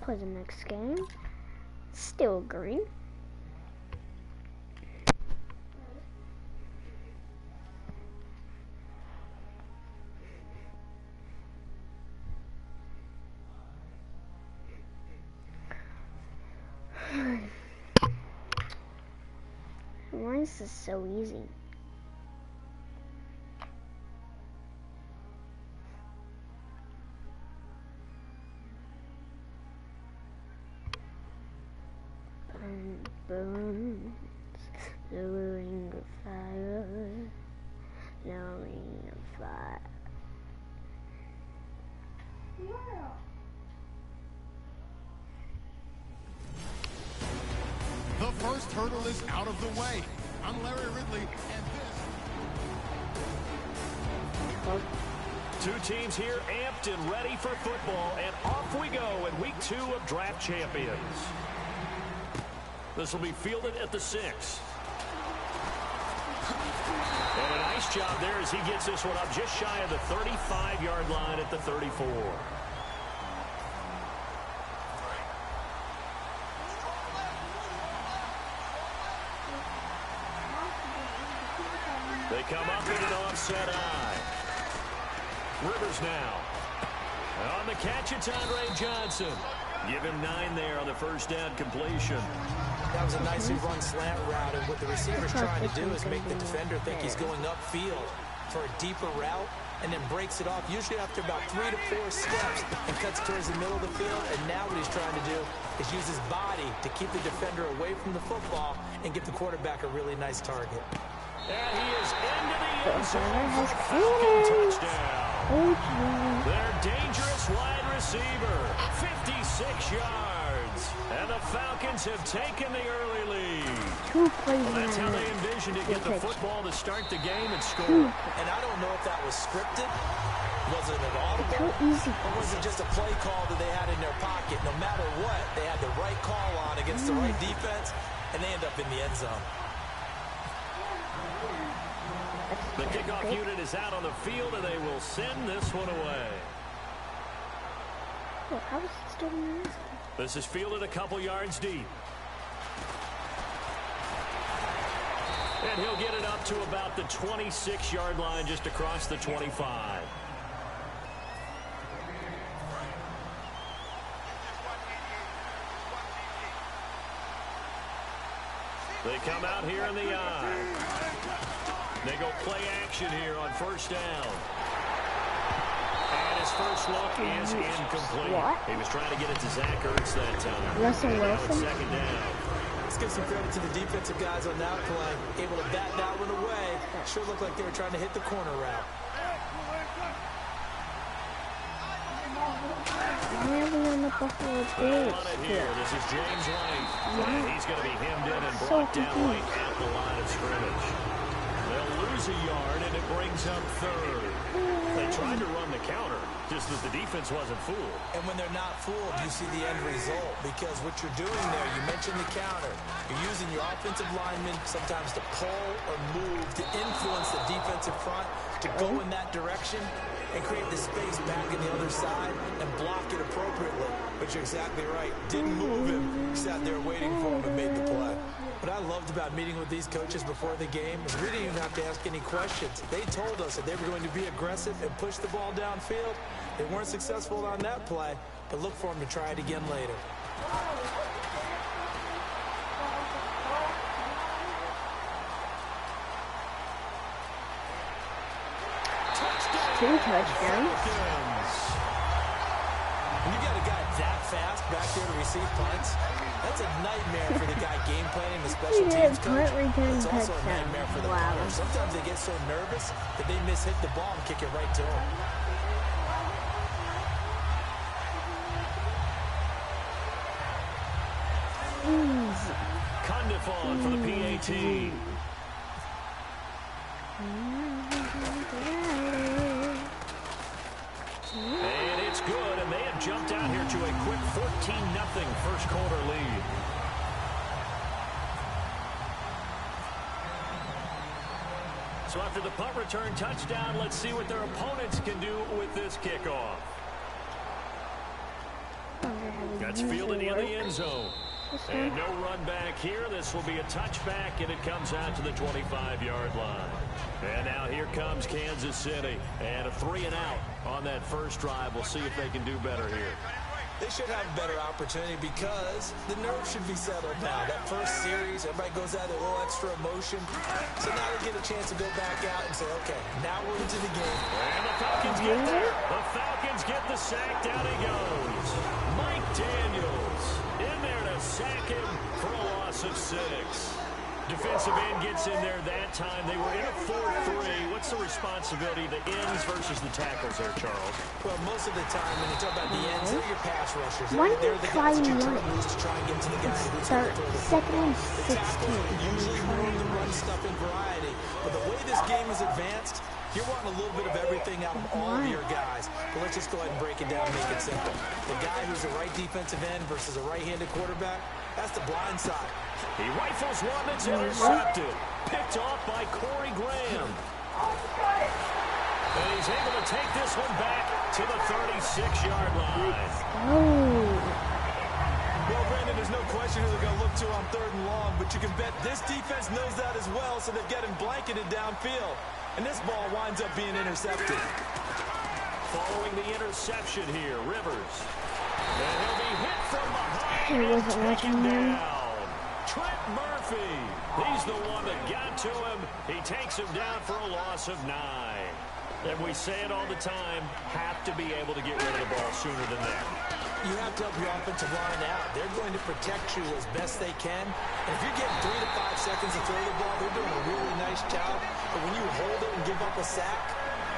play the next game. Still green. Why is this so easy? Burns, the ring of fire, the ring of fire. The first hurdle is out of the way. I'm Larry Ridley, and this... Two teams here amped and ready for football, and off we go in week 2 of Draft Champions. This will be fielded at the 6. And a nice job there as he gets this one up just shy of the 35-yard line at the 34. They come up in an offset eye. Rivers now. On the catch, it's Andre Johnson. Give him 9 there on the first down completion. That was a nicely run slant route, and what the receiver's trying to do is make the defender think he's going upfield for a deeper route, and then breaks it off, usually after about 3 to 4 steps, and cuts towards the middle of the field. And now what he's trying to do is use his body to keep the defender away from the football and give the quarterback a really nice target. And he is into the end zone for a Falcon touchdown. Their dangerous wide receiver, 56 yards. And the Falcons have taken the early lead. Well, that's how they envisioned it, get the football to start the game and score. And I don't know if that was scripted. Was it an audible? Or was it just a play call that they had in their pocket? No matter what, they had the right call on against the right defense, and they end up in the end zone. The kickoff unit is out on the field, and they will send this one away. Oh, how is it still in the This is fielded a couple yards deep. And he'll get it up to about the 26-yard line, just across the 25. They come out here in the eye. They go play action here on first down. And his first look is incomplete. What? He was trying to get it to Zach Ertz that time. Russell And now Wilson? it's second down. Let's give some credit to the defensive guys on that play. Able to bat that one away. Sure looked like they were trying to hit the corner route. Why are we on the Buffalo Bills? On it here. This is James White. And he's going to be hemmed in and brought down right at the line of scrimmage. They'll lose a yard, and it brings up third. They tried to run the counter, just that the defense wasn't fooled. And when they're not fooled, you see the end result. Because what you're doing there, you mentioned the counter. You're using your offensive linemen sometimes to pull or move to influence the defensive front to go in that direction and create the space back in the other side and block it appropriately. But you're exactly right. Didn't move him. Sat there waiting for him and made the play. What I loved about meeting with these coaches before the game is we didn't even have to ask any questions. They told us that they were going to be aggressive and push the ball downfield. They weren't successful on that play, but look for them to try it again later. Two touchdowns. When you got a guy that fast back there to receive punts, that's a nightmare for the guy game planning, the special teams coach. It's also a nightmare for the punter. Sometimes they get so nervous that they miss-hit the ball and kick it right to them. Condifon for the PAT. And it's good, and they have jumped out here to a quick 14-0 first quarter lead. the punt return touchdown. Let's see what their opponents can do with this kickoff. That's fielded in the end zone. And no run back here. This will be a touchback, and it comes out to the 25-yard line. And now here comes Kansas City. And a 3-and-out on that first drive. We'll see if they can do better here. They should have a better opportunity because the nerves should be settled now. That first series, everybody goes out with a little extra emotion. So now they get a chance to go back out and say, okay, now we're into the game. And the Falcons get there. The Falcons get the sack. Down he goes. Mike Daniels in there to sack him for a loss of 6. Defensive end gets in there that time. They were in a 4-3. What's the responsibility, the ends versus the tackles there, Charles? Well, most of the time when you talk about the ends, they're your pass rushers. Why don't They're you the try guys that you and turn run loose to try and get to the guy who's Start going to throw the second and football. The tackles 16. are usually more of the run stuff and variety. But the way this game is advanced, you're wanting a little bit of everything out of all of your guys. But let's just go ahead and break it down and make it simple. The guy who's a right defensive end versus a right-handed quarterback, that's the blind side. He rifles one that's intercepted. Picked off by Corey Graham. And he's able to take this one back to the 36-yard line. Well, Brandon, there's no question who they're going to look to on 3rd and long, but you can bet this defense knows that as well, so they're getting blanketed downfield. And this ball winds up being intercepted. Following the interception here, Rivers. And he'll be hit from behind. He wasn't watching him. Trent Murphy. He's the one that got to him. He takes him down for a loss of 9. And we say it all the time, have to be able to get rid of the ball sooner than that. You have to help your offensive line out. They're going to protect you as best they can. And if you're getting 3 to 5 seconds to throw the ball, they're doing a really nice job. But when you hold it and give up a sack,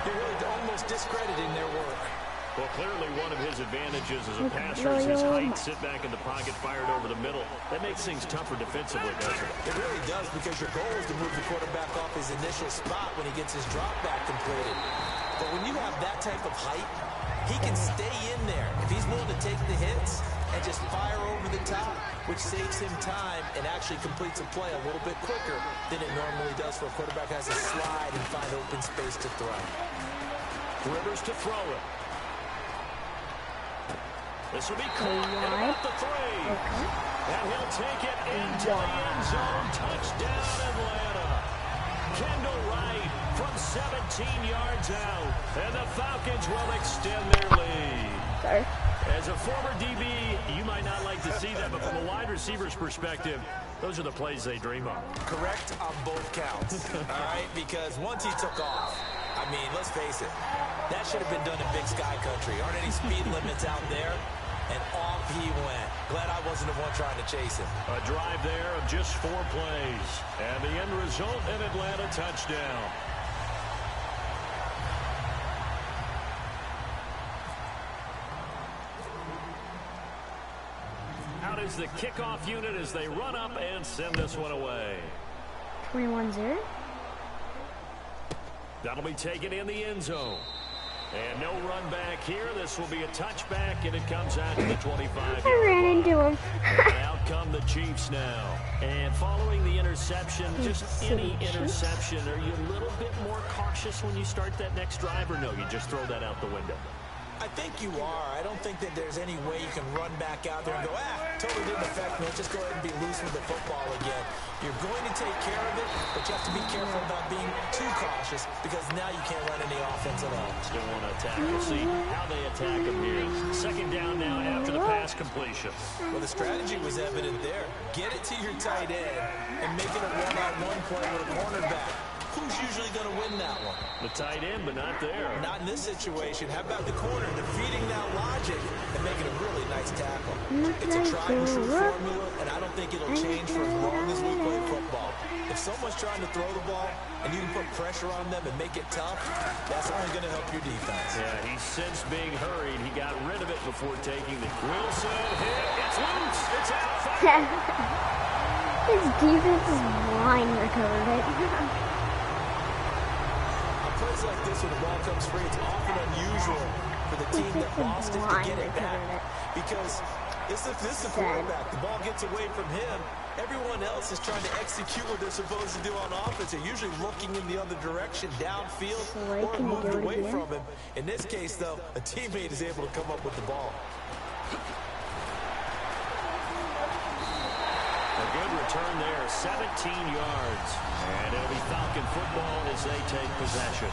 you're really almost discrediting their work. Well, clearly one of his advantages as a passer is his height. Sit back in the pocket, fired over the middle. That makes things tougher defensively, doesn't it? It really does, because your goal is to move the quarterback off his initial spot when he gets his drop back completed. But when you have that type of height, he can stay in there if he's willing to take the hits and just fire over the top, which saves him time and actually completes a play a little bit quicker than it normally does for a quarterback who has to slide and find open space to throw. Rivers to throw it. This will be caught at about the 3. And he'll take it into the end zone. Touchdown, Atlanta. Kendall Wright from 17 yards out. And the Falcons will extend their lead. Sorry. As a former DB, you might not like to see that, but from a wide receiver's perspective, those are the plays they dream of. Correct on both counts, all right? Because once he took off, I mean, let's face it, that should have been done in Big Sky Country. Aren't any speed limits out there? And off he went. Glad I wasn't the one trying to chase him. A drive there of just 4 plays. And the end result, an Atlanta touchdown. Out is the kickoff unit as they run up and send this one away. 21-0. That'll be taken in the end zone. And no run back here. This will be a touchback, and it comes out to the 25. I ran into him. Out come the Chiefs now. And following the interception, just any interception, are you a little bit more cautious when you start that next drive, or no, you just throw that out the window? I think you are. I don't think that there's any way you can run back out there and go, totally didn't affect me. Let's just go ahead and be loose with the football again. You're going to take care of it, but you have to be careful about being too cautious, because now you can't run any offense at all. Still want to attack. We'll see how they attack them here. 2nd down now after the pass completion. Well, the strategy was evident there. Get it to your tight end and make it a one-on-one play with a cornerback. Who's usually going to win that one? The tight end, but not there. Not in this situation. How about the corner defeating that logic and making a really nice tackle? It's a tried-and-true formula, and I don't think it'll change for as long as we play football. If someone's trying to throw the ball and you can put pressure on them and make it tough, that's only going to help your defense. Yeah, he sensed being hurried. He got rid of it before taking the Wilson hit. It's loose. It's out. His defensive line recovered it. Plays like this when the ball comes free, it's often unusual for the team that lost it to get it back. Because This is the quarterback. The ball gets away from him. Everyone else is trying to execute what they're supposed to do on offense. They're usually looking in the other direction, downfield, or moved away from him. In this case, though, a teammate is able to come up with the ball. A good return there, 17 yards. And it'll be Falcon football as they take possession.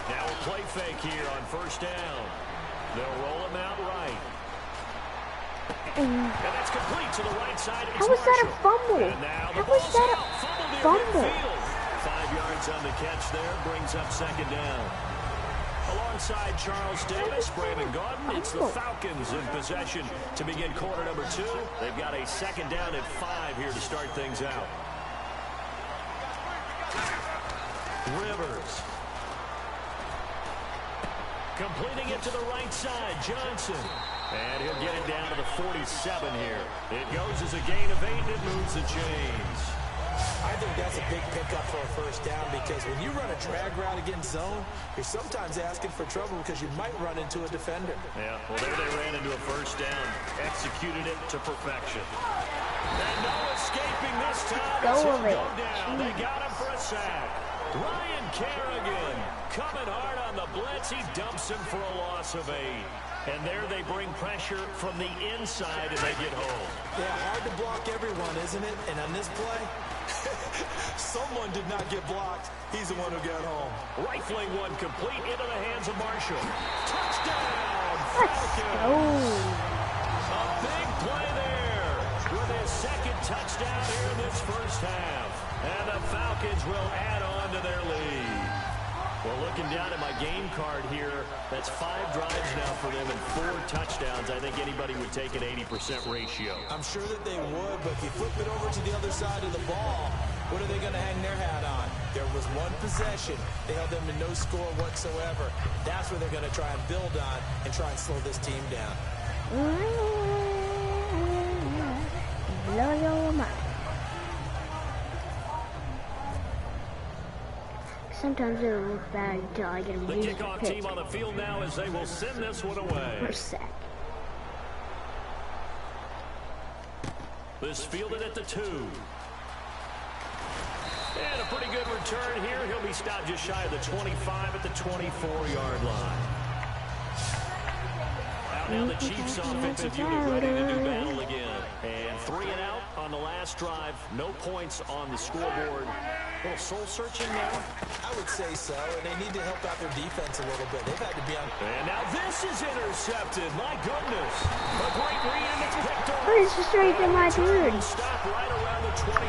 Now a play fake here on first down. They'll roll him out right. And that's complete to the right side. How was that a fumble? How was that a fumble? 5 yards on the catch there, brings up second down. Alongside Charles Davis, Brandon Gaudin, it's the Falcons in possession to begin quarter number 2. They've got a second down at 5 here to start things out. Rivers. Completing it to the right side, Johnson. And he'll get it down to the 47 here. It goes as a gain of 8, and it moves the chains. I think that's a big pickup for a first down because when you run a drag route against zone, you're sometimes asking for trouble because you might run into a defender. Yeah, well, there they ran into a first down. Executed it to perfection. And no escaping this time. He'll go down. They got him for a sack. Ryan Kerrigan coming hard on the blitz. He dumps him for a loss of 8. And there they bring pressure from the inside and they get home. Yeah, hard to block everyone, isn't it? And on this play, someone did not get blocked. He's the one who got home. Rifling one complete into the hands of Marshall. Touchdown, Falcons. A big play there with his second touchdown here in this first half. And the Falcons will add on to their lead. Well, looking down at my game card here, that's 5 drives now for them and 4 touchdowns. I think anybody would take an 80% ratio. I'm sure that they would, but if you flip it over to the other side of the ball, what are they going to hang their hat on? There was one possession. They held them to no score whatsoever. That's where they're going to try and build on and try and slow this team down. Blow your mind. Sometimes it'll look bad until I get a The kickoff team on the field now as they will send this one away. For a sec. This fielded at the 2. And a pretty good return here. He'll be stopped just shy of the 25 at the 24-yard line. Out now the Chiefs offensive unit ready to do battle again. And 3 and out on the last drive. No points on the scoreboard. A little soul-searching now. I would say so, and they need to help out their defense a little bit. They've had to be on. And now this is intercepted. My goodness. A great read, and it's picked off. It's just right to my dude. Stop right around the 25.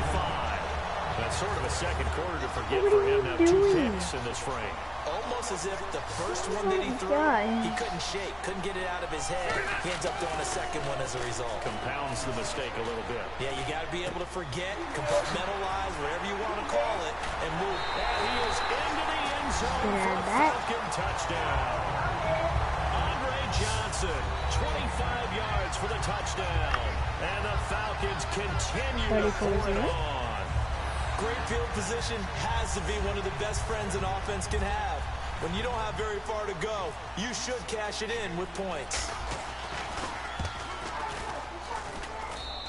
That's sort of a second quarter to forget for him. Now 2 picks in this frame. Almost as if the first one that he threw, he couldn't shake, couldn't get it out of his head. He ends up throwing a second one as a result. Compounds the mistake a little bit. Yeah, you got to be able to forget, compartmentalize, whatever you want to call it, and move. And he is into the end zone for a Falcon touchdown. Andre Johnson, 25 yards for the touchdown. And the Falcons continue to pour it on. Great field position has to be one of the best friends an offense can have. When you don't have very far to go, you should cash it in with points.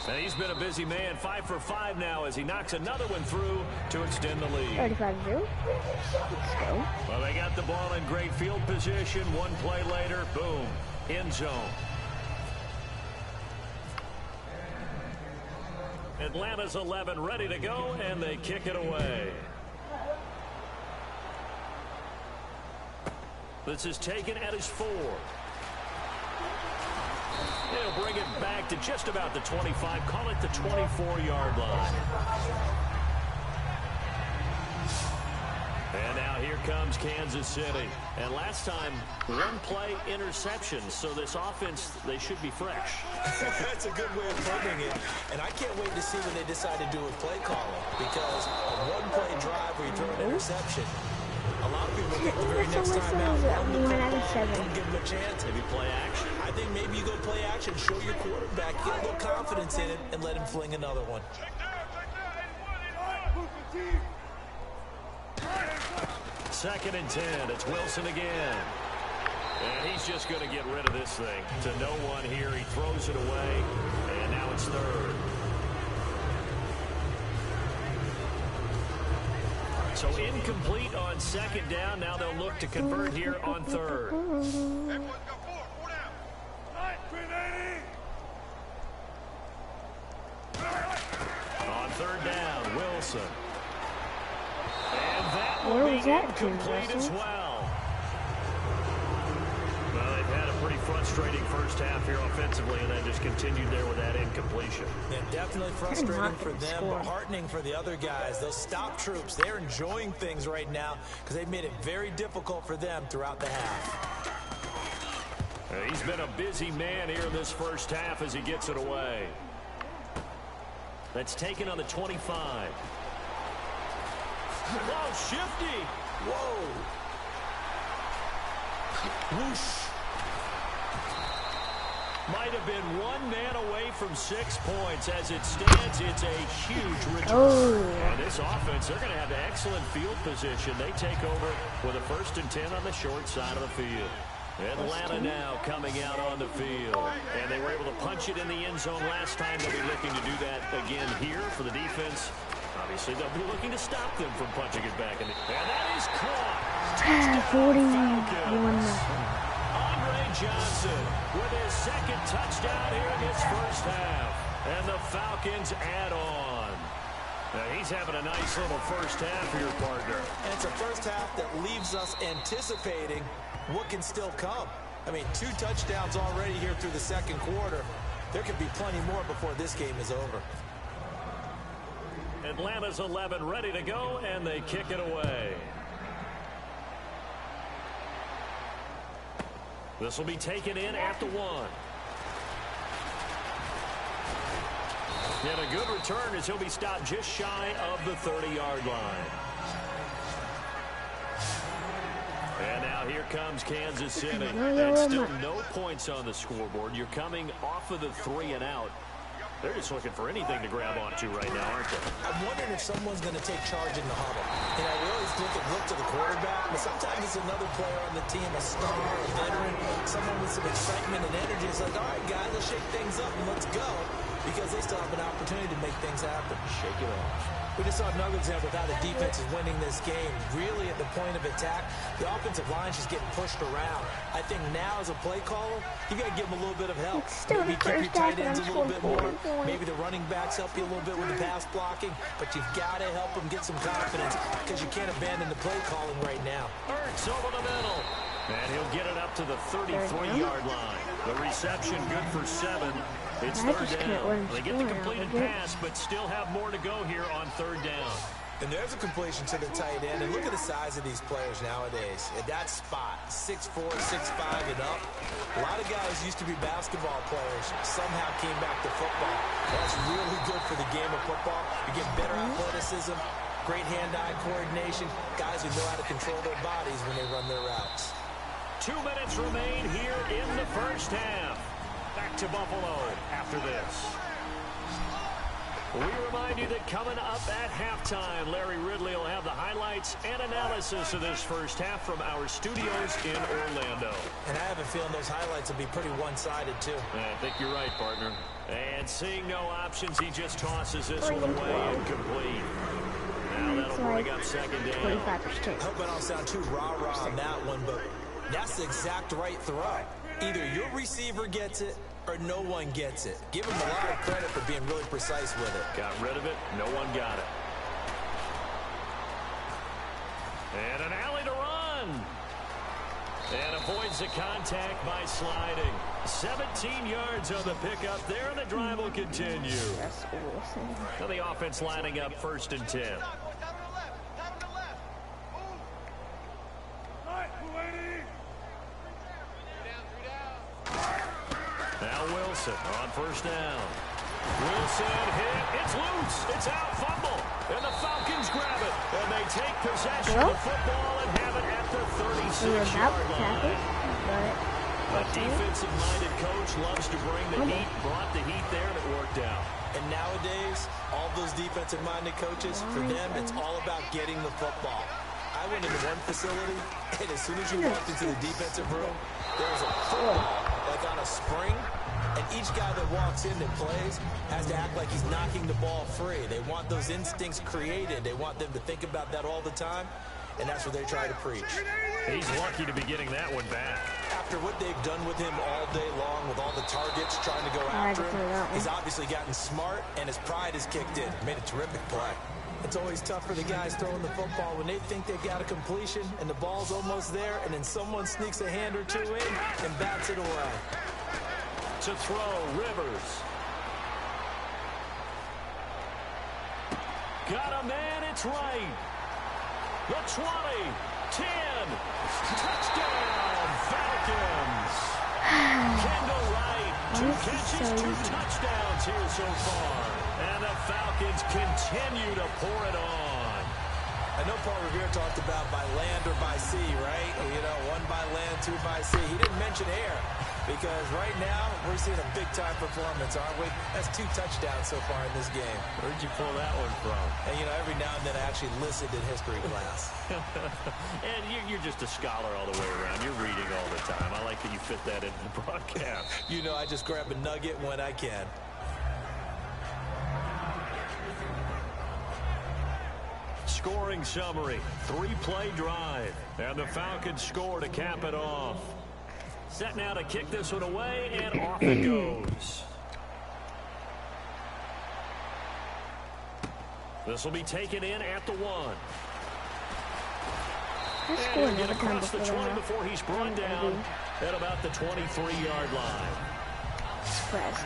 And he's been a busy man, 5 for 5 now as he knocks another one through to extend the lead. 35-0. Let's go. Well, they got the ball in great field position. One play later, boom, end zone. Atlanta's 11 ready to go, and they kick it away. This is taken at his 4. He'll bring it back to just about the 25. Call it the 24-yard line. And now here comes Kansas City. And last time, 1 play interception. So this offense, they should be fresh. That's a good way of putting it. And I can't wait to see what they decide to do with play calling. Because a 1-play drive where you throw an interception, a lot of people think the very next time out, don't give them a chance. Maybe play action. I think maybe you go play action, show your quarterback, get a little confidence in it, and let him fling another one. 2nd and 10. It's Wilson again. And he's just going to get rid of this thing to no one here. He throws it away, and now it's 3rd. So incomplete on 2nd down. Now they'll look to convert here on 3rd. On 3rd down, Wilson. And that will be incomplete as well. Well, they've had a pretty frustrating first half here offensively, and then just continued there with that incompletion. Yeah, definitely frustrating for them, but heartening for the other guys. Those stop troops, they're enjoying things right now because they've made it very difficult for them throughout the half. He's been a busy man here in this first half as he gets it away. That's taken on the 25. Whoa, shifty. Whoa. Whoosh. Might have been one man away from 6 points. As it stands, it's a huge return. Oh. And this offense, they're going to have excellent field position. They take over with a 1st and 10 on the short side of the field. Atlanta now coming out on the field. And they were able to punch it in the end zone last time. They'll be looking to do that again here for the defense. Obviously, they'll be looking to stop them from punching it back. And that is caught. 41. Andre Johnson with his 2nd touchdown here in this first half. And the Falcons add on. Now he's having a nice little first half for your partner. And it's a first half that leaves us anticipating what can still come. I mean, 2 touchdowns already here through the 2nd quarter. There could be plenty more before this game is over. Atlanta's 11 ready to go, and they kick it away. This will be taken in at the 1. And a good return as he'll be stopped just shy of the 30-yard line. And now here comes Kansas City. And still no points on the scoreboard. You're coming off of the 3 and out. They're just looking for anything to grab onto right now, aren't they? I'm wondering if someone's going to take charge in the huddle. You know, we always look to the quarterback, but sometimes it's another player on the team, a star, a veteran, someone with some excitement and energy. It's like, all right, guys, let's shake things up and let's go, because they still have an opportunity to make things happen. Shake it off. We just saw another example of how the defense is winning this game. Really at the point of attack, the offensive line's just getting pushed around. I think now as a play caller, you got to give them a little bit of help. Maybe keep your tight ends a little bit more. Maybe the running backs help you a little bit with the pass blocking. But you've got to help them get some confidence because you can't abandon the play calling right now. Ertz over the middle. And he'll get it up to the 33-yard line. The reception good for 7. It's 3rd down. They get the completed pass, but still have more to go here on 3rd down. And there's a completion to the tight end. And look at the size of these players nowadays. At that spot, 6'4", 6'5", and up. A lot of guys used to be basketball players, somehow came back to football. That's really good for the game of football. You get better athleticism, great hand-eye coordination, guys who know how to control their bodies when they run their routes. 2 minutes remain here in the first half. Back to Buffalo after this. We remind you that coming up at halftime, Larry Ridley will have the highlights and analysis of this first half from our studios in Orlando. And I have a feeling those highlights will be pretty one-sided, too. I think you're right, partner. And seeing no options, he just tosses this one away incomplete. Now that'll bring up 2nd down. 25%. I hope I don't sound too rah-rah on that one, but that's the exact right throw. Either your receiver gets it or no one gets it. Give him a lot of credit for being really precise with it. Got rid of it. No one got it. And an alley to run. And avoids the contact by sliding. 17 yards on the pickup there, and the drive will continue. That's awesome. And the offense lining up 1st and 10. Now Wilson on 1st down. Wilson hit. It's loose. It's out. Fumble. And the Falcons grab it. And they take possession of the football and have it at the 36-yard line. A defensive-minded coach loves to bring the heat. Brought the heat there, and it worked out. And nowadays, all those defensive-minded coaches, for them, it's all about getting the football. I went into one facility, and as soon as you walked into the defensive room, there was a football, like on a spring, and each guy that walks in that plays has to act like he's knocking the ball free. They want those instincts created. They want them to think about that all the time, and that's what they try to preach. He's lucky to be getting that one back. After what they've done with him all day long, with all the targets trying to go after him, he's obviously gotten smart, and his pride has kicked in. Made a terrific play. It's always tough for the guys throwing the football when they think they've got a completion and the ball's almost there, and then someone sneaks a hand or two in and bats it away. To throw, Rivers. Got a man, it's right. The 20, 10, touchdown, Falcons. Kendall Wright, 2 catches, 2 touchdowns here so far. And the Falcons continue to pour it on. I know Paul Revere talked about by land or by sea, right? You know, 1 by land, 2 by sea. He didn't mention air because right now we're seeing a big-time performance, aren't we? That's 2 touchdowns so far in this game. Where'd you pull that one from? And, you know, every now and then I actually listened in history class. And you're just a scholar all the way around. You're reading all the time. I like that you fit that into the broadcast. You know, I just grab a nugget when I can. Scoring summary, 3-play drive, and the Falcons score to cap it off. Set now to kick this one away, and off it goes. This will be taken in at the 1. And he'll get across the 20 before he's brought down at about the 23-yard line. Expressed.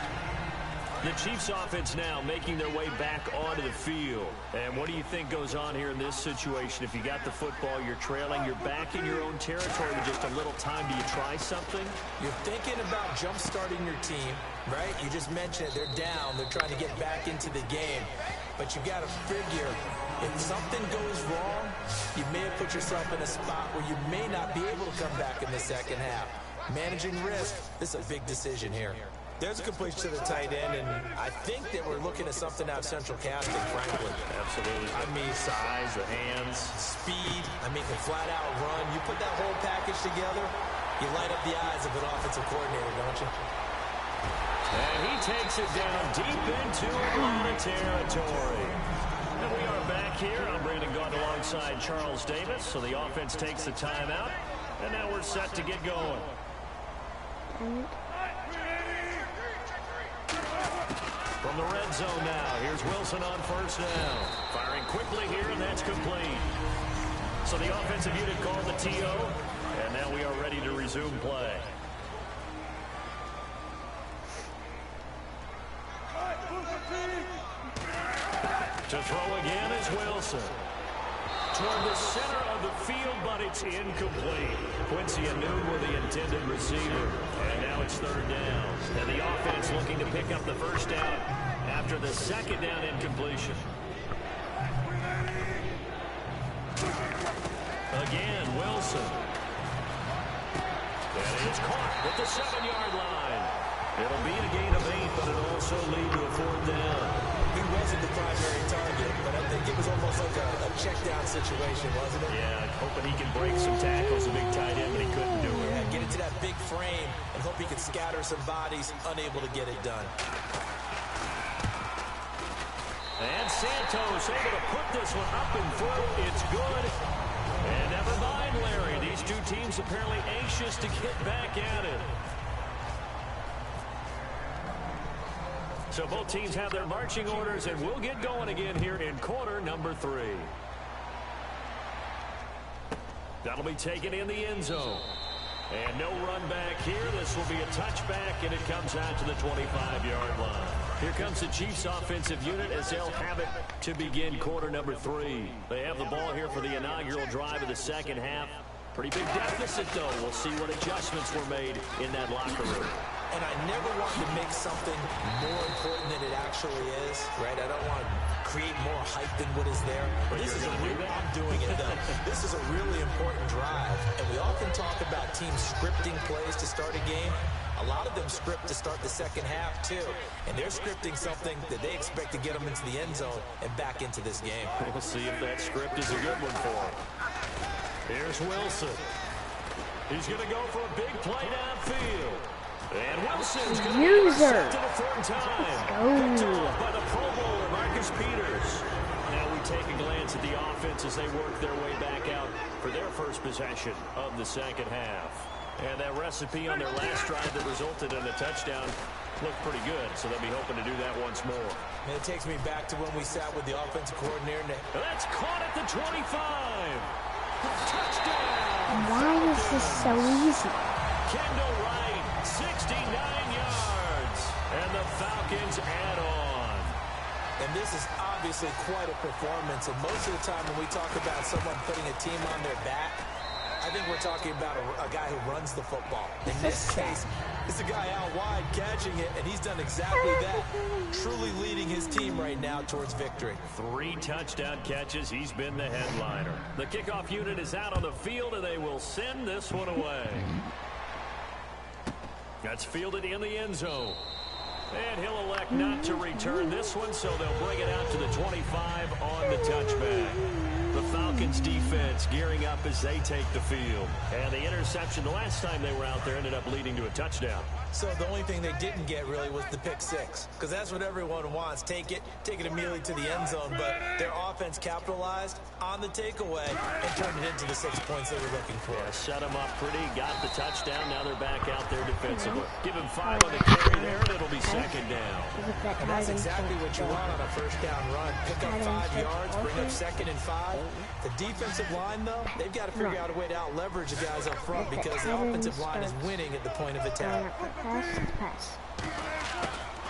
The Chiefs offense now making their way back onto the field. And what do you think goes on here in this situation? If you got the football, you're trailing, you're back in your own territory with just a little time. Do you try something? You're thinking about jump-starting your team, right? You just mentioned it. They're down. They're trying to get back into the game. But you got to figure, if something goes wrong, you may have put yourself in a spot where you may not be able to come back in the second half. Managing risk, this is a big decision here. There's a completion to the tight end, and I think that we're looking at something out of central casting, frankly. Absolutely. I mean, size, the hands, speed, I mean, the flat-out run. You put that whole package together, you light up the eyes of an offensive coordinator, don't you? And he takes it down deep into Atlanta territory. And we are back here. I'm Brandon Gaunt alongside Charles Davis. So the offense takes the timeout, and now we're set to get going. From the red zone now, here's Wilson on first down. Firing quickly here, and that's complete. So the offensive unit called the TO, and now we are ready to resume play. To throw again is Wilson. Toward the center of the field, but it's incomplete. Quincy Anoon were the intended receiver. And now it's 3rd down. And the offense looking to pick up the first down after the 2nd down incompletion. Again, Wilson. And it's caught at the 7-yard line. It'll be a gain of 8, but it'll also lead to a 4th down. He wasn't the primary target, but I think it was almost like a check-down situation, wasn't it? Yeah, hoping he could break some tackles, a big tight end, but he couldn't do it. Yeah, get into that big frame and hope he could scatter some bodies, unable to get it done. And Santos able to put this one up and through. It's good. And never mind, Larry. These two teams apparently anxious to get back at it. So both teams have their marching orders, and we'll get going again here in quarter number 3. That'll be taken in the end zone. And no run back here. This will be a touchback, and it comes out to the 25-yard line. Here comes the Chiefs offensive unit as they'll have it to begin quarter number 3. They have the ball here for the inaugural drive of the second half. Pretty big deficit, though. We'll see what adjustments were made in that locker room. And I never want to make something more important than it actually is, right? I don't want to create more hype than what is there. But this is I'm doing it, though. This is a really important drive. And we often talk about teams scripting plays to start a game. A lot of them script to start the second half, too. And they're scripting something that they expect to get them into the end zone and back into this game. We'll see if that script is a good one for them. Here's Wilson. He's going to go for a big play downfield. And Wilson's going to be intercepted a third time. Picked off by the Pro Bowler, Marcus Peters. Now we take a glance at the offense as they work their way back out for their first possession of the second half. And that recipe on their last drive that resulted in a touchdown looked pretty good, so they'll be hoping to do that once more. And it takes me back to when we sat with the offensive coordinator. And that's caught at the 25. Touchdown! Why is this so easy? Kendall Wright, 69 yards. And the Falcons add on. And this is obviously quite a performance. And most of the time when we talk about someone putting a team on their back, I think we're talking about a guy who runs the football. In this case, it's a guy out wide catching it, and he's done exactly that, truly leading his team right now towards victory. 3 touchdown catches. He's been the headliner. The kickoff unit is out on the field, and they will send this one away. That's fielded in the end zone. And he'll elect not to return this one, so they'll bring it out to the 25 on the touchback. The Falcons defense gearing up as they take the field. And the interception the last time they were out there ended up leading to a touchdown. So the only thing they didn't get really was the pick six, because that's what everyone wants. Take it immediately to the end zone, but their offense capitalized on the takeaway and turned it into the 6 points they were looking for. Yeah, set them up pretty, got the touchdown. Now they're back out there defensively. Give him 5 on the carry there, and it'll be second down. And that's exactly what you want on a first down run. Pick up 5 yards, bring up 2nd and 5. The defensive line, though, they've got to figure out a way to out-leverage the guys up front because the offensive line is winning at the point of attack. Pass.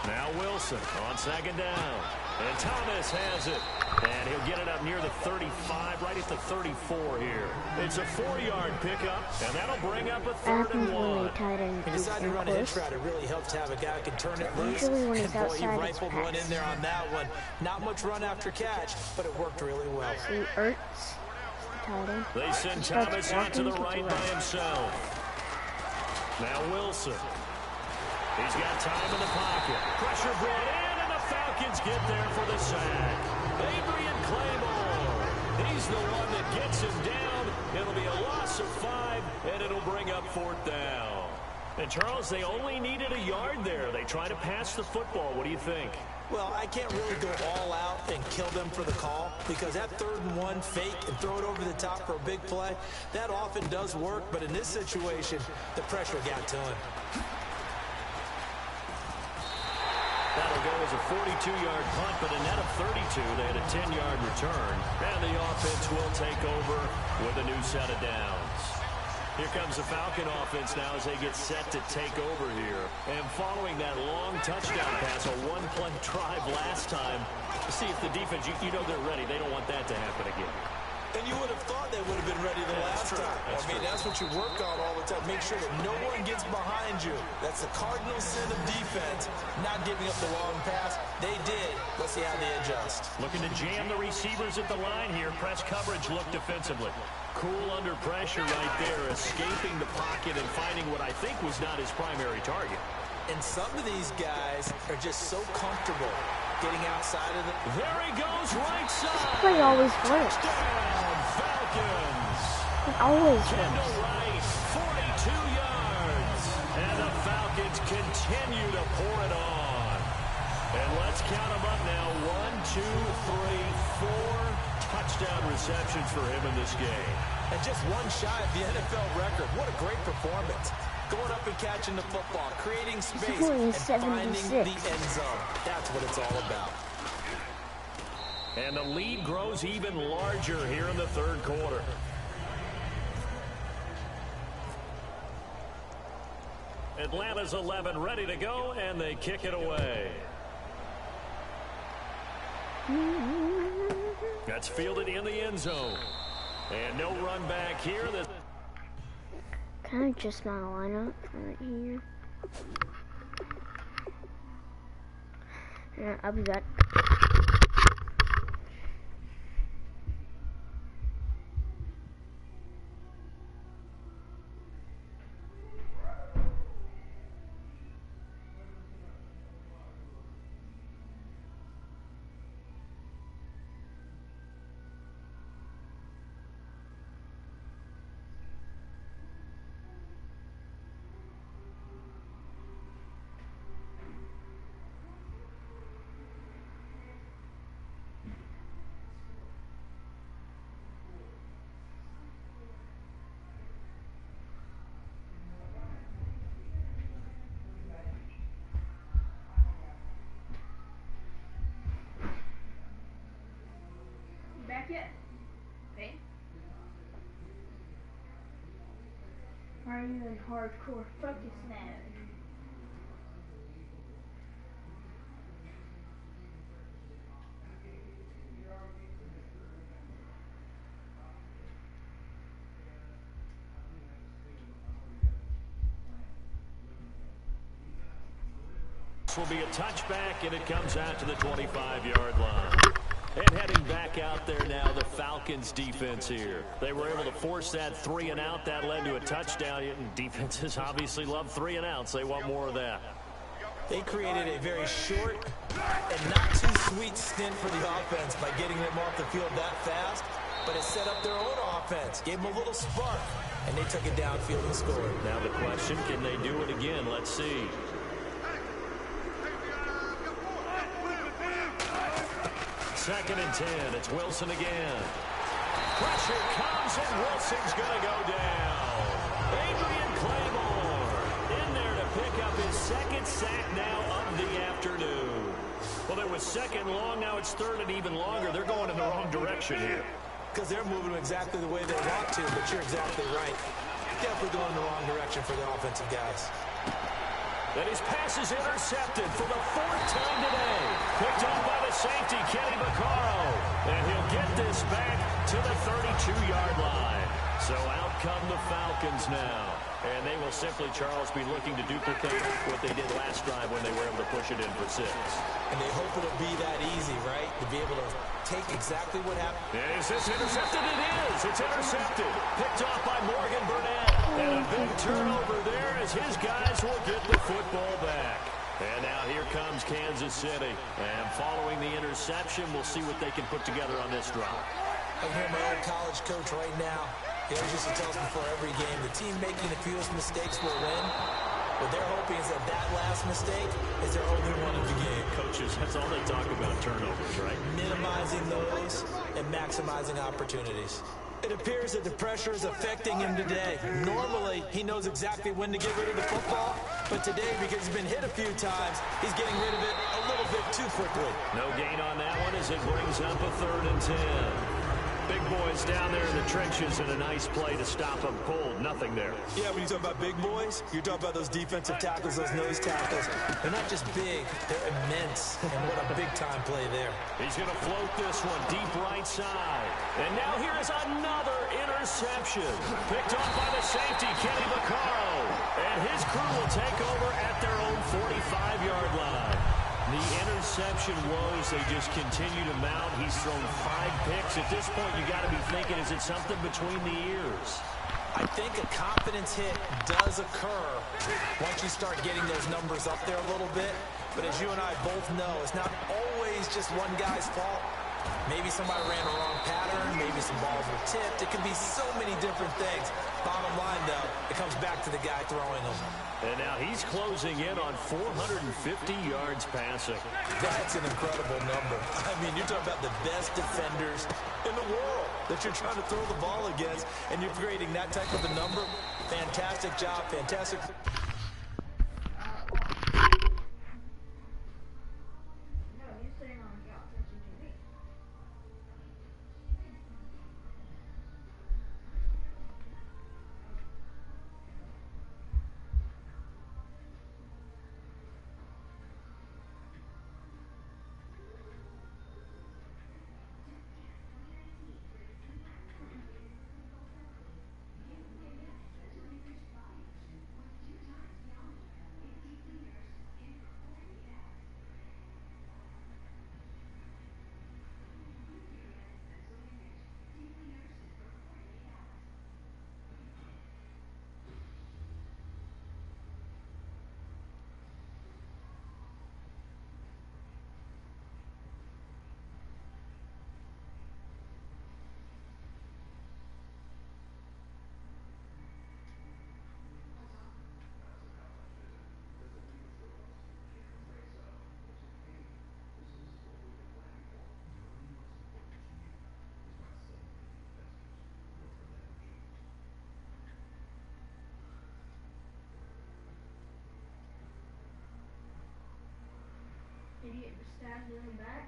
Now Wilson on second down. And Thomas has it. And he'll get it up near the 35, right at the 34 here. It's a 4-yard pickup, and that'll bring up a 3rd and 1. He decided to run a hitch route. It really helps to have a guy who can turn it loose. And boy, he rifled one in there on that one. Not much run after catch, but it worked really well. They send Thomas out to the right by himself. Now Wilson. He's got time in the pocket. Pressure brought in, and the Falcons get there for the sack. Adrian Claymore. He's the one that gets him down. It'll be a loss of 5, and it'll bring up 4th down. And, Charles, they only needed a yard there. They try to pass the football. What do you think? Well, I can't really go all out and kill them for the call because that 3rd and 1 fake and throw it over the top for a big play, that often does work. But in this situation, the pressure got to him. That'll go as a 42-yard punt, but a net of 32. They had a 10-yard return. And the offense will take over with a new set of downs. Here comes the Falcon offense now as they get set to take over here. And following that long touchdown pass, a 1-play drive last time, to see if the defense, you know they're ready. They don't want that to happen again. And you would have thought they would have been ready the last time. That's what you work on all the time. Make sure that no one gets behind you. That's the cardinal sin of defense, not giving up the long pass. They did. Let's see how they adjust. Looking to jam the receivers at the line here. Press coverage look defensively. Cool under pressure right there, escaping the pocket and finding what I think was not his primary target. And some of these guys are just so comfortable getting outside of the... There he goes, right side. This play always works. Touchdown, Falcons. It always Kendall works. Wright, 42 yards. And the Falcons continue to pour it on. And let's count them up now. 1, 2, 3, 4 touchdown receptions for him in this game. And just one shy of the NFL record. What a great performance. Going up and catching the football, creating space, and finding the end zone. That's what it's all about. And the lead grows even larger here in the 3rd quarter. Atlanta's 11 ready to go, and they kick it away. That's fielded in the end zone. And no run back here. Can I adjust my lineup right here? Yeah, I'll be back. are you in hardcore focus mode? This will be a touchback, and it comes out to the 25-yard line. And heading back out there now, the Falcons defense here. They were able to force that 3-and-out. That led to a touchdown. And defenses obviously love 3-and-outs. They want more of that. They created a very short and not too sweet stint for the offense by getting them off the field that fast. But it set up their own offense, gave them a little spark, and they took it downfield and scored. Now the question, can they do it again? Let's see. Second and 10. It's Wilson again. Pressure comes, and Wilson's going to go down. Adrian Claymore in there to pick up his second sack now of the afternoon. Well, there was second long. Now it's third and even longer. They're going in the wrong direction here. Because they're moving exactly the way they want to, but you're exactly right. Definitely going in the wrong direction for the offensive guys. And his pass is intercepted for the fourth time today. Picked up by the safety, Kenny Vaccaro. And he'll get this back to the 32-yard line. So out come the Falcons now. And they will simply, Charles, be looking to duplicate what they did last drive when they were able to push it in for 6. And they hope it'll be that easy, right? To be able to take exactly what happened. Is this intercepted? It is. It's intercepted. Picked off by Morgan Burnett. And a big turnover there as his guys will get the football back. And now here comes Kansas City. And following the interception, we'll see what they can put together on this drive. I hear my old college coach right now. He always used to tell us before every game, the team making the fewest mistakes will win. What they're hoping is that that last mistake is their only one of the game. Coaches, that's all they talk about, turnovers, right? Minimizing those and maximizing opportunities. It appears that the pressure is affecting him today. Normally, he knows exactly when to get rid of the football, but today, because he's been hit a few times, he's getting rid of it a little bit too quickly. No gain on that one as it brings up a 3rd and 10. Big boys down there in the trenches, and a nice play to stop them cold. Nothing there. Yeah, when you talk about big boys, you're talking about those defensive tackles, those nose tackles. They're not just big, they're immense. And what a big-time play there. He's going to float this one deep right side. And now here is another interception. Picked off by the safety, Kenny Vaccaro. And his crew will take over at their own 45-yard line. The interception woes, they just continue to mount. He's thrown 5 picks. At this point, you got to be thinking, is it something between the ears? I think a confidence hit does occur once you start getting those numbers up there a little bit. But as you and I both know, it's not always just one guy's fault. Maybe somebody ran a wrong pattern. Maybe some balls were tipped. It can be so many different things. Bottom line, though, it comes back to the guy throwing them. And now he's closing in on 450 yards passing. That's an incredible number. I mean, you're talking about the best defenders in the world that you're trying to throw the ball against, and you're creating that type of a number. Fantastic job. Fantastic. Idiot just stabbed him back.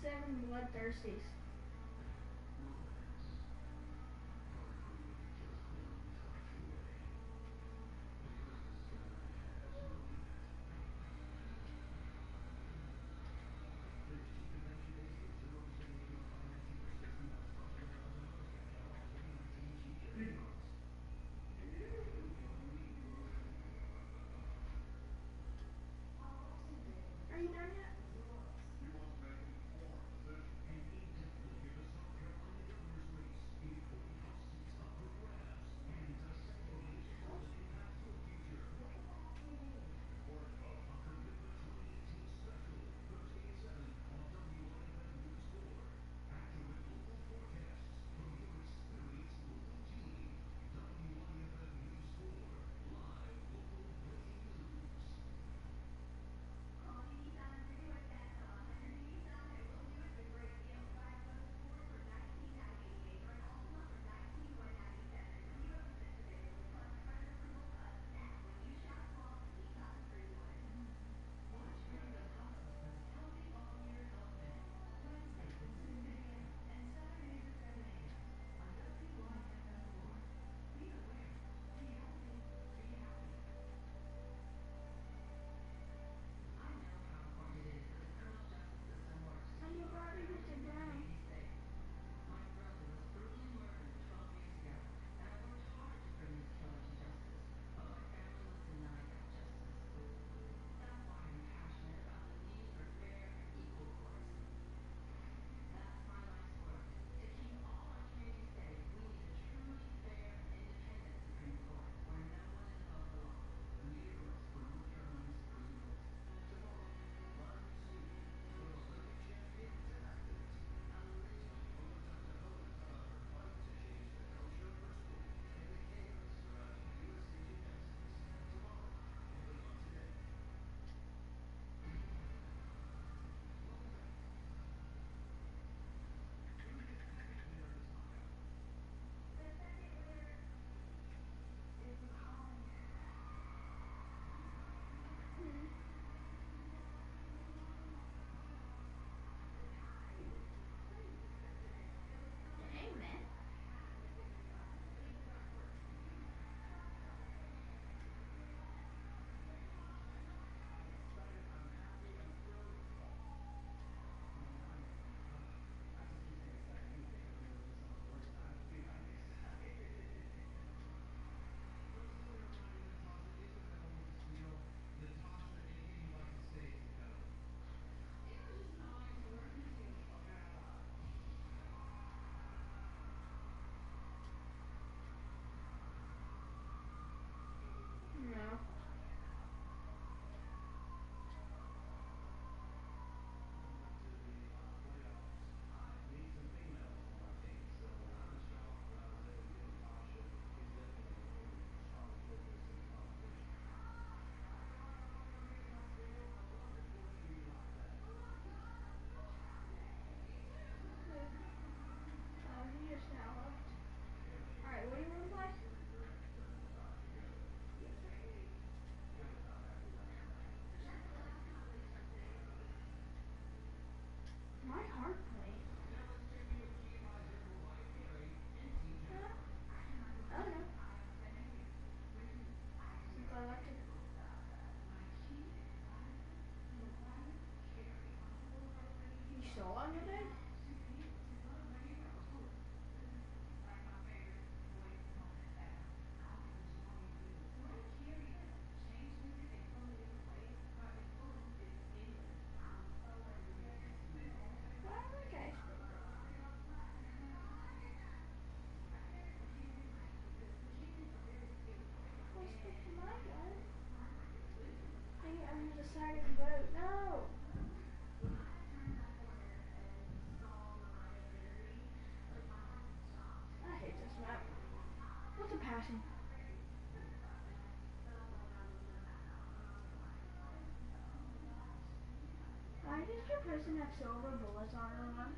7 bloodthirsties. Are you done yet? And you brought me Mr. Brown. Dang, man. No. He just now left. Alright, what do you want to play? My heart play. I don't know. Since I left it. You still on your bed? Oh, okay. Well, stick to my gun. Dang it, I'm deciding to vote. No! I hate this map. What's a passing? Why does your person have silver bullets on her arm?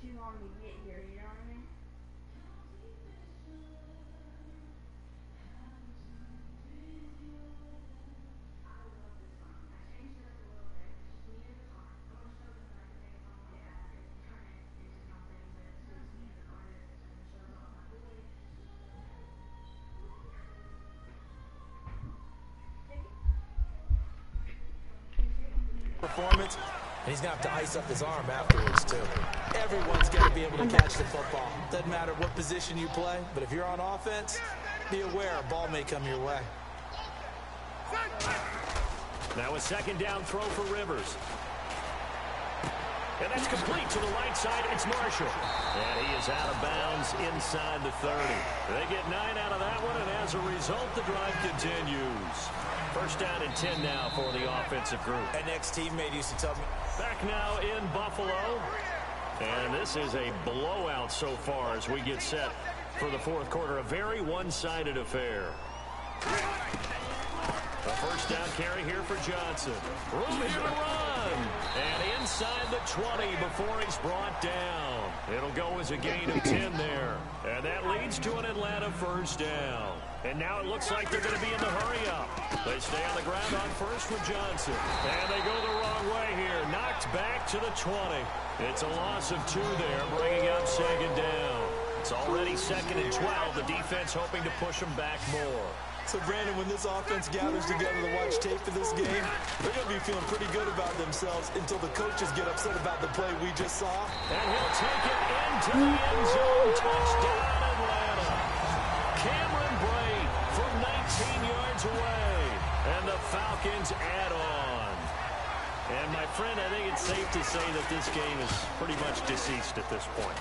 too long to get here, you know what I mean? Performance, and he's going to have to ice up his arm afterwards, too. Everyone's got to be able to catch the football. Doesn't matter what position you play, but if you're on offense, be aware a ball may come your way. Now a second down throw for Rivers. And that's complete to the right side. It's Marshall. And he is out of bounds inside the 30. They get 9 out of that one, and as a result, the drive continues. First down and 10 now for the offensive group. An ex-teammate used to tell me. Back now in Buffalo. And this is a blowout so far as we get set for the fourth quarter. A very one-sided affair. A first down carry here for Johnson. Room here to run. And inside the 20 before he's brought down. It'll go as a gain of 10 there. And that leads to an Atlanta first down. And now it looks like they're going to be in the hurry-up. They stay on the ground on first with Johnson. And they go the wrong way here. Knocked back to the 20. It's a loss of 2 there, bringing up second down. It's already second and 12. The defense hoping to push them back more. So, Brandon, when this offense gathers together to watch tape of this game, they're going to be feeling pretty good about themselves until the coaches get upset about the play we just saw. And he'll take it into the end zone. Touchdown, Atlanta. Cameron Brate from 19 yards away. And the Falcons add on. And, my friend, I think it's safe to say that this game is pretty much deceased at this point.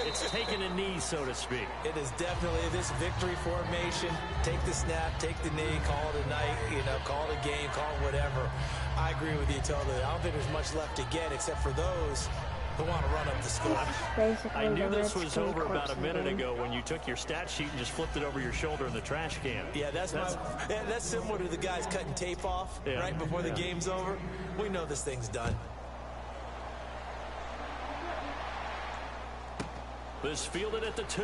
It's taken a knee, so to speak. It is definitely this victory formation. Take the snap, take the knee, call it a night, call it a game, call it whatever. I agree with you totally. I don't think there's much left to get except for those who want to run up the score. I knew this was over about a minute ago when you took your stat sheet and just flipped it over your shoulder in the trash can. Yeah, that's similar to the guys cutting tape off right before the game's over. We know this thing's done. This fielded at the 2.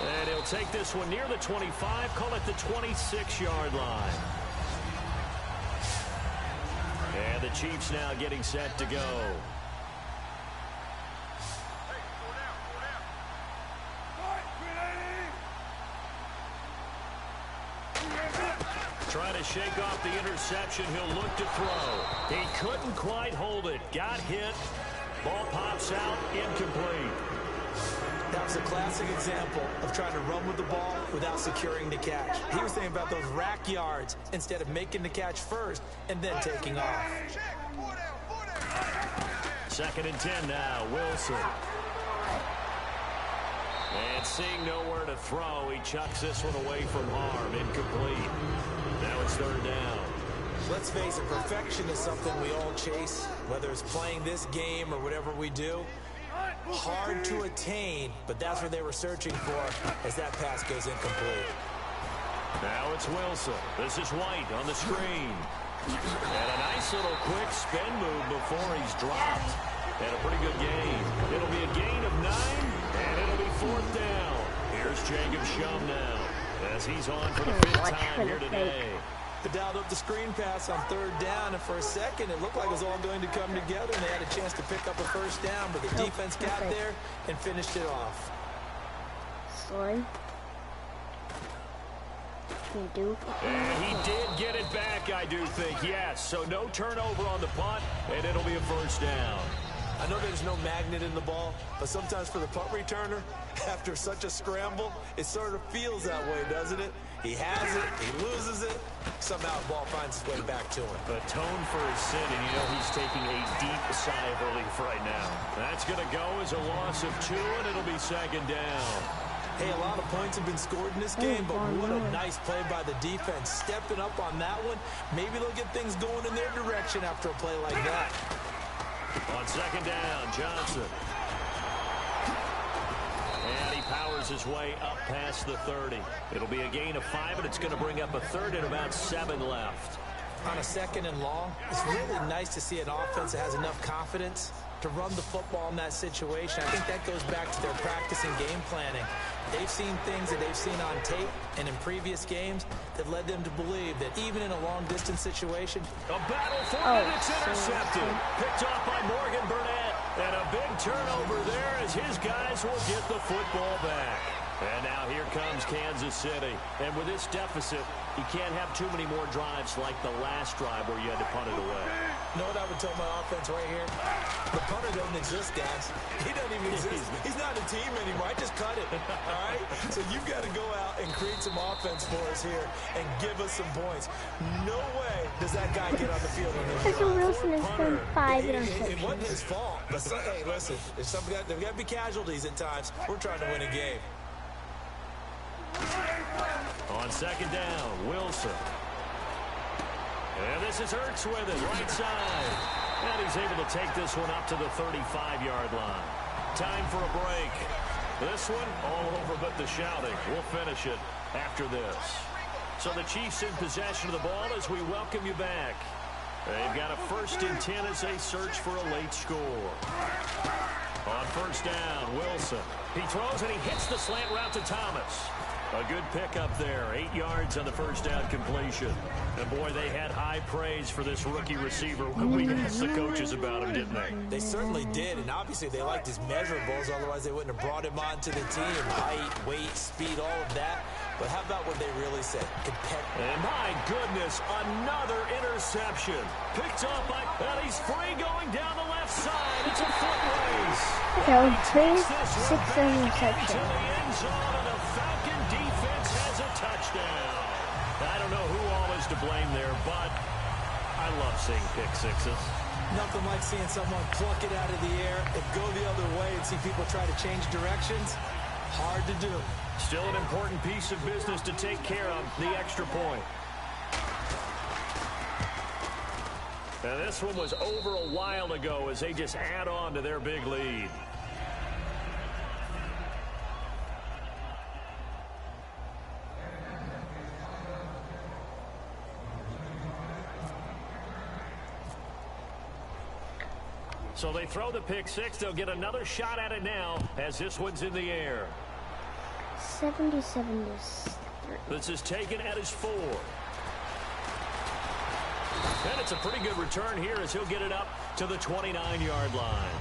And he'll take this one near the 25, call it the 26-yard line. And the Chiefs now getting set to go. Trying to shake off the interception. He'll look to throw. He couldn't quite hold it. Got hit. Ball pops out. Incomplete. That was a classic example of trying to run with the ball without securing the catch. He was thinking about those rack yards instead of making the catch first and then taking off. Second and 10 now. Wilson. And seeing nowhere to throw, he chucks this one away from harm. Incomplete. Now it's third down. Let's face it, perfection is something we all chase, whether it's playing this game or whatever we do. Hard to attain, but that's what they were searching for as that pass goes incomplete. Now it's Wilson. This is White on the screen. And a nice little quick spin move before he's dropped. And a pretty good gain. It'll be a gain of 9, and it'll be fourth down. Here's Jacob Shum now, as he's on for the 5th time here today. They dialed up the screen pass on third down, and for a second it looked like it was all going to come together, and they had a chance to pick up a first down, but the defense got there and finished it off. Sorry. And he did get it back, I do think, yes. So no turnover on the punt, and it'll be a first down. I know there's no magnet in the ball, but sometimes for the punt returner, after such a scramble, it sort of feels that way, doesn't it? He has it, he loses it, somehow the ball finds its way back to him. Atone for his sin, and he's taking a deep sigh of relief right now. That's going to go as a loss of 2, and it'll be second down. Hey, a lot of points have been scored in this game, but what a nice play by the defense. Stepping up on that one, maybe they'll get things going in their direction after a play like that. On second down, Johnson. And he powers his way up past the 30. It'll be a gain of 5, and it's going to bring up a third and about 7 left. on a 2nd and long, it's really nice to see an offense that has enough confidence to run the football in that situation. I think that goes back to their practice and game planning. They've seen things that they've seen on tape and in previous games that led them to believe that even in a long-distance situation... A battle for it, it's intercepted. Picked off by Morgan Burnett. And a big turnover there as his guys will get the football back. And now here comes Kansas City. And with this deficit, you can't have too many more drives like the last drive where you had to punt it away. You know what I would tell my offense right here? The punter doesn't exist, guys. He doesn't even exist. He's not a team anymore. I just cut it, all right? So you've got to go out and create some offense for us here and give us some points. No way does that guy get on the field on this Russell Wilson has thrown 5 It interceptions. wasn't his fault. But hey, listen, if there's got to be casualties at times. We're trying to win a game. On 2nd down, Wilson. And this is Ertz with it, right side. And he's able to take this one up to the 35-yard line. Time for a break. This one, all over but the shouting. We'll finish it after this. So the Chiefs in possession of the ball as we welcome you back. They've got a 1st and 10 as they search for a late score. On 1st down, Wilson. He throws and he hits the slant route to Thomas. A good pickup there, 8 yards on the 1st down completion. And boy, they had high praise for this rookie receiver when we asked the coaches about him, didn't they? They certainly did, and obviously they liked his measurables, otherwise they wouldn't have brought him onto the team. Height, weight, speed, all of that. But how about what they really said? Competitive. And my goodness, another interception. Picked up by, and he's free going down the left side. It's a foot race. So 3, 6 To interceptions. the end zone, and the Falcon defense has a touchdown. I don't know who all is to blame there, but I love seeing pick sixes. Nothing like seeing someone pluck it out of the air and go the other way and see people try to change directions. Hard to do. Still an important piece of business to take care of, the extra point. And this one was over a while ago as they just add on to their big lead. So they throw the pick six. They'll get another shot at it now as this one's in the air. 77-3. This is taken at his 4. And it's a pretty good return here as he'll get it up to the 29-yard line.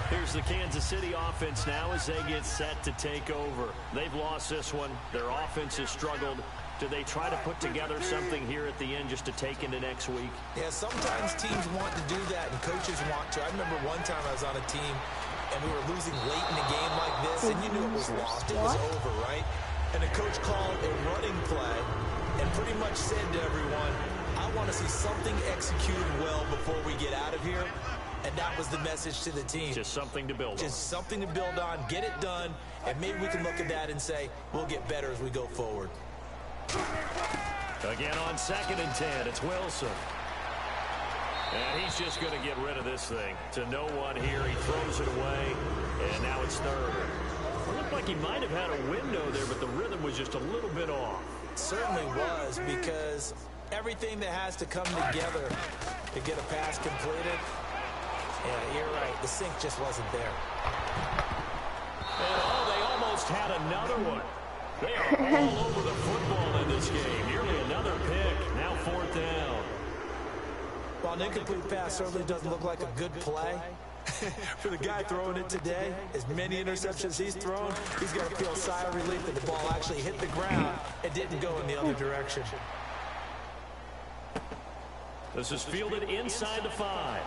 Here's the Kansas City offense now as they get set to take over. They've lost this one. Their offense has struggled. Do they try to put together something here at the end just to take into next week? Yeah, sometimes teams want to do that and coaches want to. I remember one time I was on a team and we were losing late in a game like this and you knew it was lost. It was over, right? And the coach called a running play and pretty much said to everyone, I want to see something executed well before we get out of here. And that was the message to the team. Just something to build on. Just something to build on, get it done, and maybe we can look at that and say, we'll get better as we go forward. Again on 2nd and 10, it's Wilson. And he's just going to get rid of this thing. To no one here, he throws it away, and now it's 3rd. It looked like he might have had a window there, but the rhythm was just a little bit off. It certainly was, because everything that has to come together to get a pass completed, yeah, you're right, the sink just wasn't there. And oh, they almost had another one. They are all over the football in this game. Nearly another pick. Now 4th down. While an incomplete pass certainly doesn't look like a good play, for the guy throwing it today, as many interceptions he's thrown, he's got to feel a sigh of relief that the ball actually hit the ground and didn't go in the other direction. This is fielded inside the 5.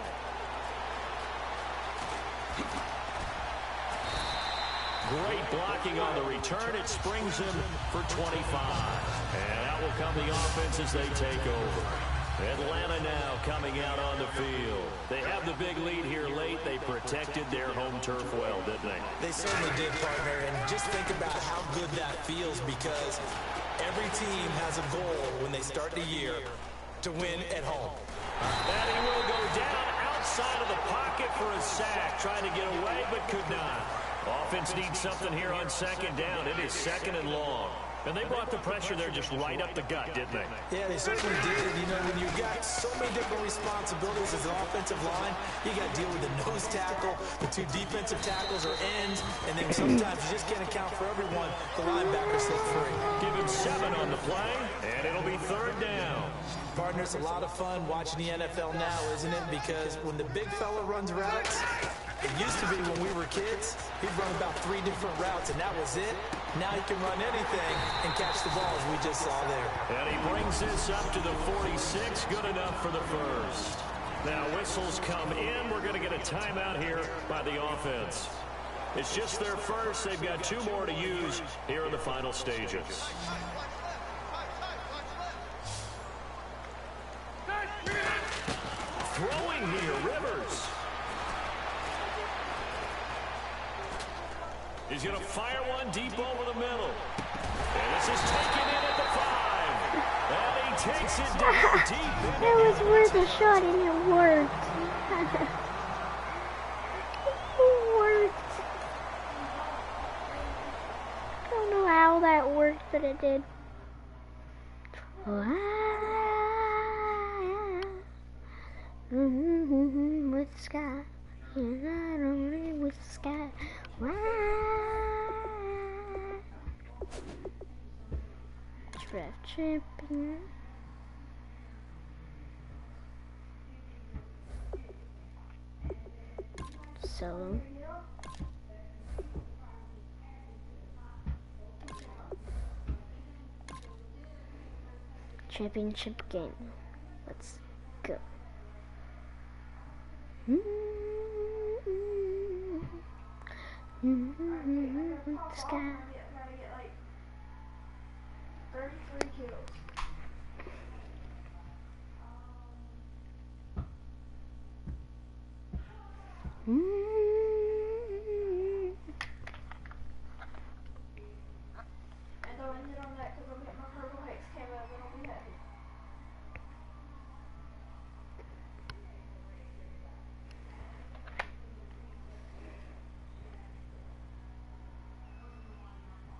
Great blocking on the return. It springs him for 25. And out will come the offense as they take over. Atlanta now coming out on the field. They have the big lead here late. They protected their home turf well, didn't they? They certainly did, partner. And just think about how good that feels, because every team has a goal when they start the year to win at home. And he will go down outside of the pocket for a sack. Trying to get away, but could not. Offense needs something here on 2nd down. It is 2nd and long. And they brought the pressure there just right up the gut, didn't they? Yeah, they certainly did. You know, when you've got so many different responsibilities as an offensive line, you got to deal with the nose tackle, the two defensive tackles or ends, and then sometimes you just can't account for everyone. The linebacker slip free. Give him 7 on the play, and it'll be 3rd down. Partner, it's a lot of fun watching the NFL now, isn't it? Because when the big fella runs routes, it used to be when we were kids, he'd run about 3 different routes, and that was it. Now he can run anything and catch the ball, as we just saw there. And he brings this up to the 46. Good enough for the first. Now whistles come in. We're going to get a timeout here by the offense. It's just their first. They've got 2 more to use here in the final stages. Throwing here, Rivers. He's going to fire one deep over the middle. And this is taken in at the 5. And he takes it down deep. It was worth a shot and it worked. It worked. I don't know how that worked, but it did. With the sky, with the sky. Draft champion. So championship game. Let's go. Sky. 33 kills. And don't end it on that because I'll get my purple hex came out and I'll be happy.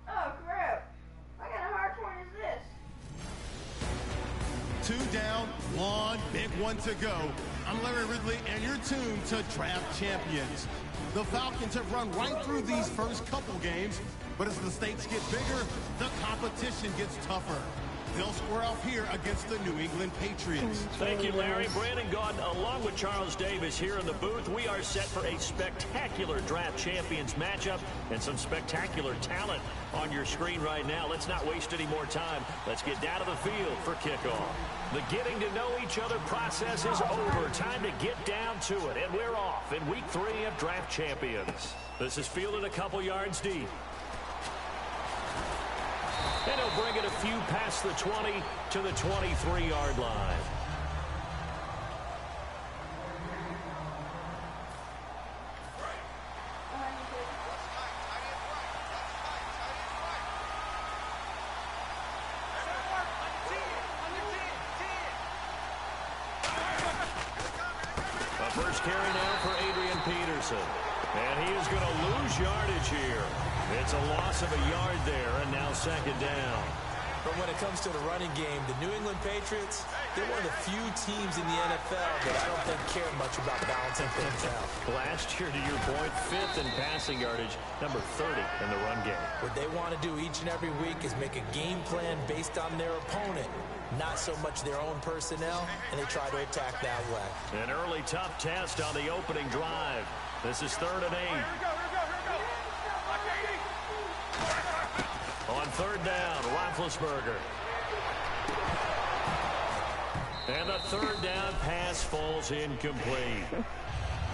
Oh crap! What kind of hard point is this? 2 down, 1 big one to go. I'm Larry Ridley, and you're tuned to Draft Champions. The Falcons have run right through these first couple games, but as the stakes get bigger, the competition gets tougher. They'll square off here against the New England Patriots. Thank you, Larry. Brandon Gaudin, along with Charles Davis here in the booth. We are set for a spectacular Draft Champions matchup and some spectacular talent on your screen right now. Let's not waste any more time. Let's get down to the field for kickoff. The getting to know each other process is over. Time to get down to it. And we're off in week 3 of Draft Champions. This is fielded a couple yards deep. And he'll bring it a few past the 20 to the 23-yard line. A first carry now for Adrian Peterson. And he is going to lose yardage here. It's a loss of a yard there, and now 2nd down. But when it comes to the running game, the New England Patriots, they're one of the few teams in the NFL that I don't think care much about balancing things out. Last year, to your point, 5th in passing yardage, number 30 in the run game. What they want to do each and every week is make a game plan based on their opponent, not so much their own personnel, and they try to attack that way. An early tough test on the opening drive. This is 3rd and 8. On 3rd down, Roethlisberger. And the 3rd down pass falls incomplete.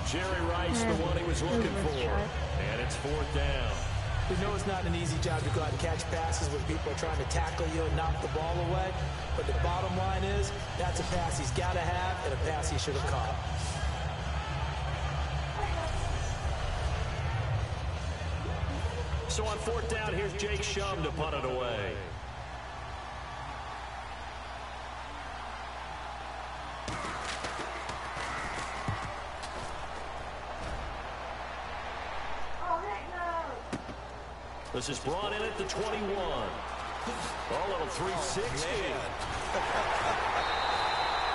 Jerry Rice, the one he was looking for. And it's 4th down. We know it's not an easy job to go out and catch passes when people are trying to tackle you and knock the ball away. But the bottom line is, that's a pass he's got to have and a pass he should have caught. So on 4th down, here's Jake Shum to punt it away. Oh, heck no. This is brought in at the 21. Oh, little 360.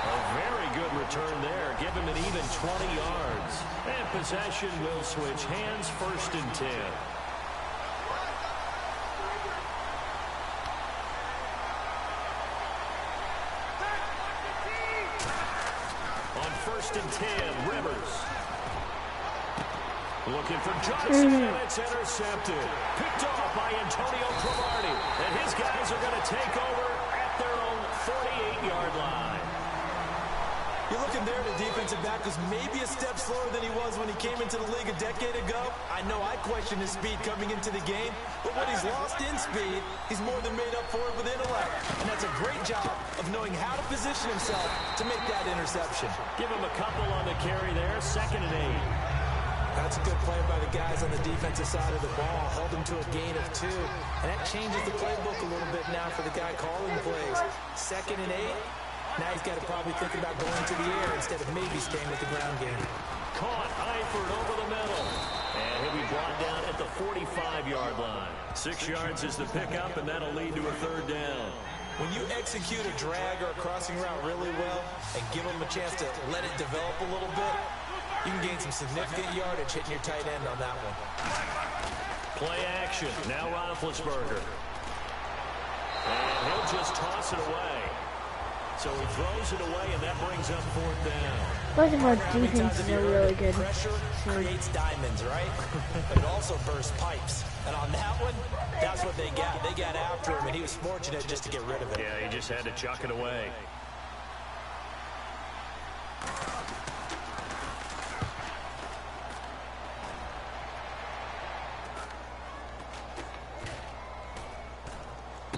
A very good return there. Give him an even 20 yards. And possession will switch hands, 1st and 10. On 1st and 10, Rivers. Looking for Johnson, and it's intercepted. Picked off by Antonio Cromartie. And his guys are going to take over at their own 48-yard line. You're looking there at a defensive back who's maybe a step slower than he was when he came into the league a decade ago. I know I questioned his speed coming into the game, but what he's lost in speed, he's more than made up for it with intellect. And that's a great job of knowing how to position himself to make that interception. Give him a couple on the carry there, 2nd and 8. That's a good play by the guys on the defensive side of the ball. Held him to a gain of 2. And that changes the playbook a little bit now for the guy calling the plays. 2nd and 8. Now he's got to probably think about going to the air instead of maybe staying with the ground game. Caught Eifert over the middle. And he'll be brought down at the 45-yard line. 6 yards is the pickup, and that'll lead to a 3rd down. When you execute a drag or a crossing route really well and give him a chance to let it develop a little bit, you can gain some significant yardage hitting your tight end on that one. Play action. Now Roethlisberger. And he'll just toss it away. So he throws it away, and that brings up 4th down. Both of our defenses are really good. Pressure creates diamonds, right? But it also bursts pipes. And on that one, that's what they got. They got after him, and he was fortunate just to get rid of it. Yeah, he just had to chuck it away.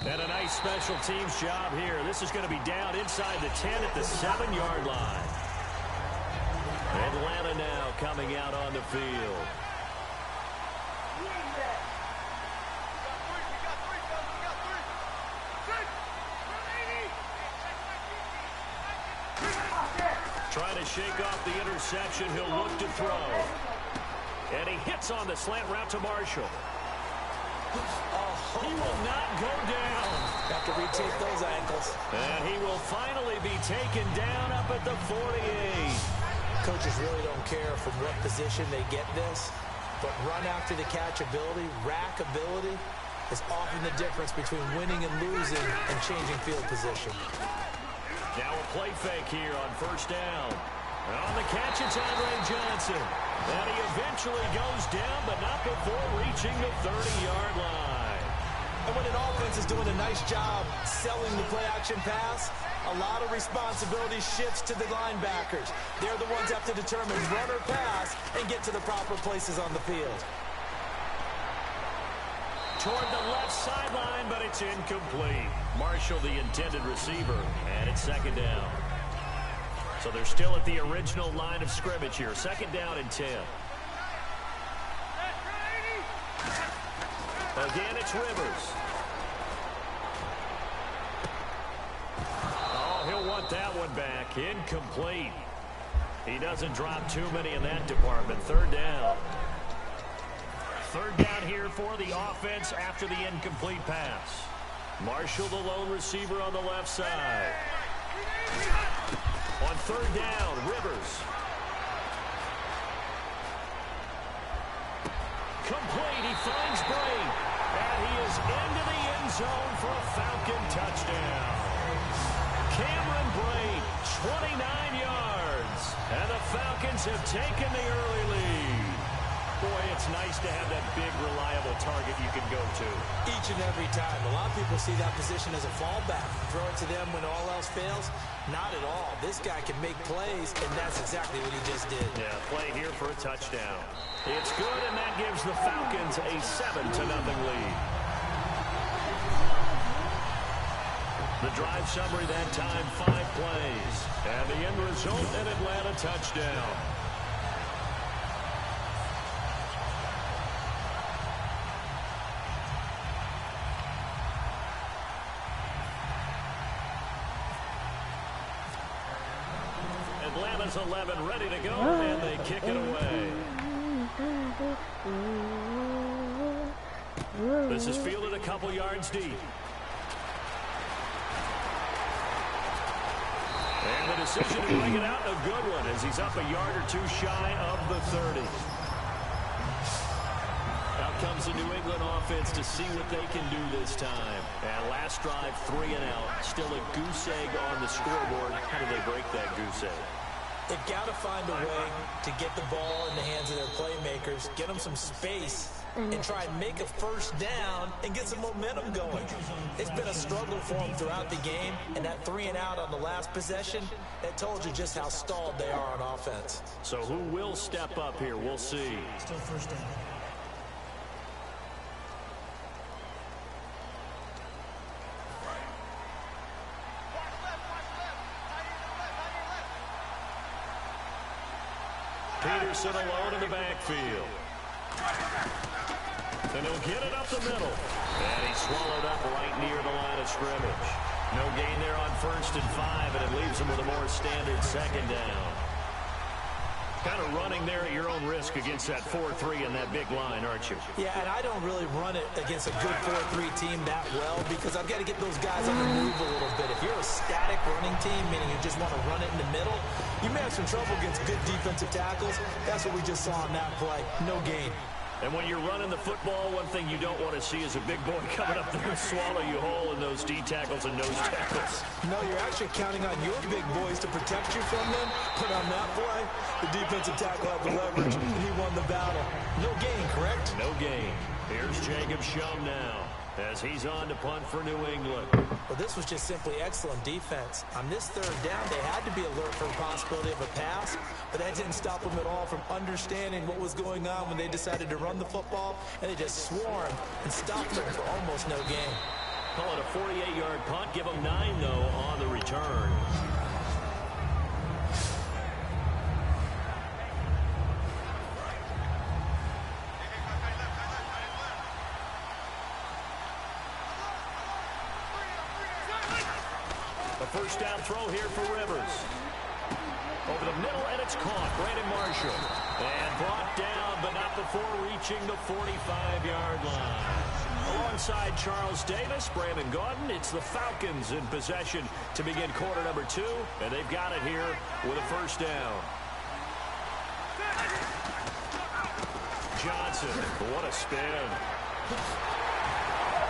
And a nice special teams job here. This is going to be down inside the 10 at the 7-yard line. Atlanta now coming out on the field. Trying to shake off the interception. He'll look to throw. And he hits on the slant route to Marshall. He will not go down. Have to retake those ankles. And he will finally be taken down up at the 48. Coaches really don't care from what position they get this, but run after the catch ability, rack ability, is often the difference between winning and losing and changing field position. Now a play fake here on 1st down. On the catch, it's Andre Johnson. And he eventually goes down, but not before reaching the 30-yard line. And when an offense is doing a nice job selling the play-action pass, a lot of responsibility shifts to the linebackers. They're the ones that have to determine run or pass and get to the proper places on the field. Toward the left sideline, but it's incomplete. Marshall, the intended receiver, and it's 2nd down. So they're still at the original line of scrimmage here. 2nd down and 10. Again, it's Rivers. Oh, he'll want that one back. Incomplete. He doesn't drop too many in that department. 3rd down. 3rd down here for the offense after the incomplete pass. Marshall, the lone receiver on the left side. On 3rd down, Rivers. Complete. He finds Bray. And he is into the end zone for a Falcon touchdown. Cameron Bray, 29 yards. And the Falcons have taken the early lead. Boy, it's nice to have that big, reliable target you can go to. Each and every time. A lot of people see that position as a fallback. Throw it to them when all else fails. Not at all. This guy can make plays, and that's exactly what he just did. Yeah, play here for a touchdown. It's good, and that gives the Falcons a 7-0 lead. The drive summary that time, 5 plays. And the end result, an Atlanta touchdown. Atlanta's 11 ready to go, and they kick it away. This is fielded a couple yards deep. decision to bring it out, a good one, as he's up a yard or two shy of the 30. Out comes the New England offense to see what they can do this time. And last drive, 3 and out. Still a goose egg on the scoreboard. How do they break that goose egg? They've got to find a way to get the ball in the hands of their playmakers, get them some space, and try and make a first down and get some momentum going. It's been a struggle for them throughout the game, and that 3 and out on the last possession, that told you just how stalled they are on offense. So who will step up here? We'll see. Still first down. Peterson alone in the backfield. And he'll get it up the middle. And he's swallowed up right near the line of scrimmage. No gain there on 1st and 5, and it leaves him with a more standard 2nd down. Kind of running there at your own risk against that 4-3 and that big line, aren't you? Yeah, and I don't really run it against a good 4-3 team that well because I've got to get those guys on the move a little bit. If you're a static running team, meaning you just want to run it in the middle, you may have some trouble against good defensive tackles. That's what we just saw on that play. No gain. And when you're running the football, one thing you don't want to see is a big boy coming up there and swallow you whole in those D tackles and nose tackles. No, you're actually counting on your big boys to protect you from them. But on that play, the defensive tackle had the leverage, and he won the battle. No gain, correct? No gain. Here's Jacob Shum now as he's on to punt for New England. Well, this was just simply excellent defense. On this 3rd down, they had to be alert for the possibility of a pass, but that didn't stop them at all from understanding what was going on when they decided to run the football, and they just swarmed and stopped them for almost no gain. Call it a 48-yard punt. Give them 9, though, on the return. First down throw here for Rivers. Over the middle, and it's caught. Brandon Marshall. And brought down, but not before reaching the 45-yard line. Alongside Charles Davis, Brandon Gaudin, it's the Falcons in possession to begin quarter number 2, and they've got it here with a first down. Johnson, what a spin.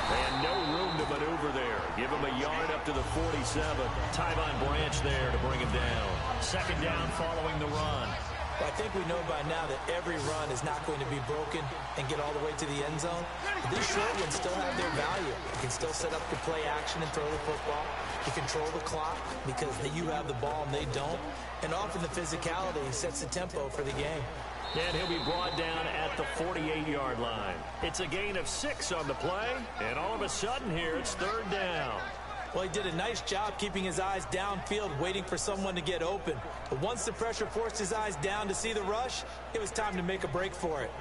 And no room to maneuver there. Give him a yard up to the 47. Tyvon Branch there to bring him down. 2nd down following the run. Well, I think we know by now that every run is not going to be broken and get all the way to the end zone. But these short ones still have their value. You can still set up the play action and throw the football. You control the clock because you have the ball and they don't. And often the physicality sets the tempo for the game. And he'll be brought down at the 48-yard line. It's a gain of 6 on the play, and all of a sudden here it's 3rd down. Well, he did a nice job keeping his eyes downfield, waiting for someone to get open. But once the pressure forced his eyes down to see the rush, it was time to make a break for it.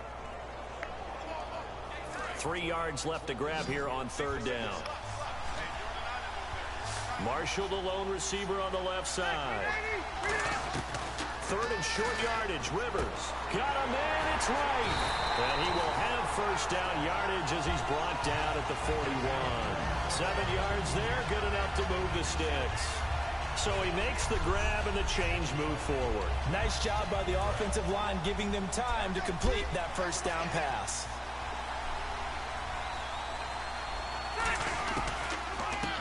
3 yards left to grab here on 3rd down. Marshall, the lone receiver on the left side. 3rd and short yardage. Rivers got him in. It's right. And he will have first down yardage as he's brought down at the 41. 7 yards there. Good enough to move the sticks. So he makes the grab and the change move forward. Nice job by the offensive line giving them time to complete that first down pass.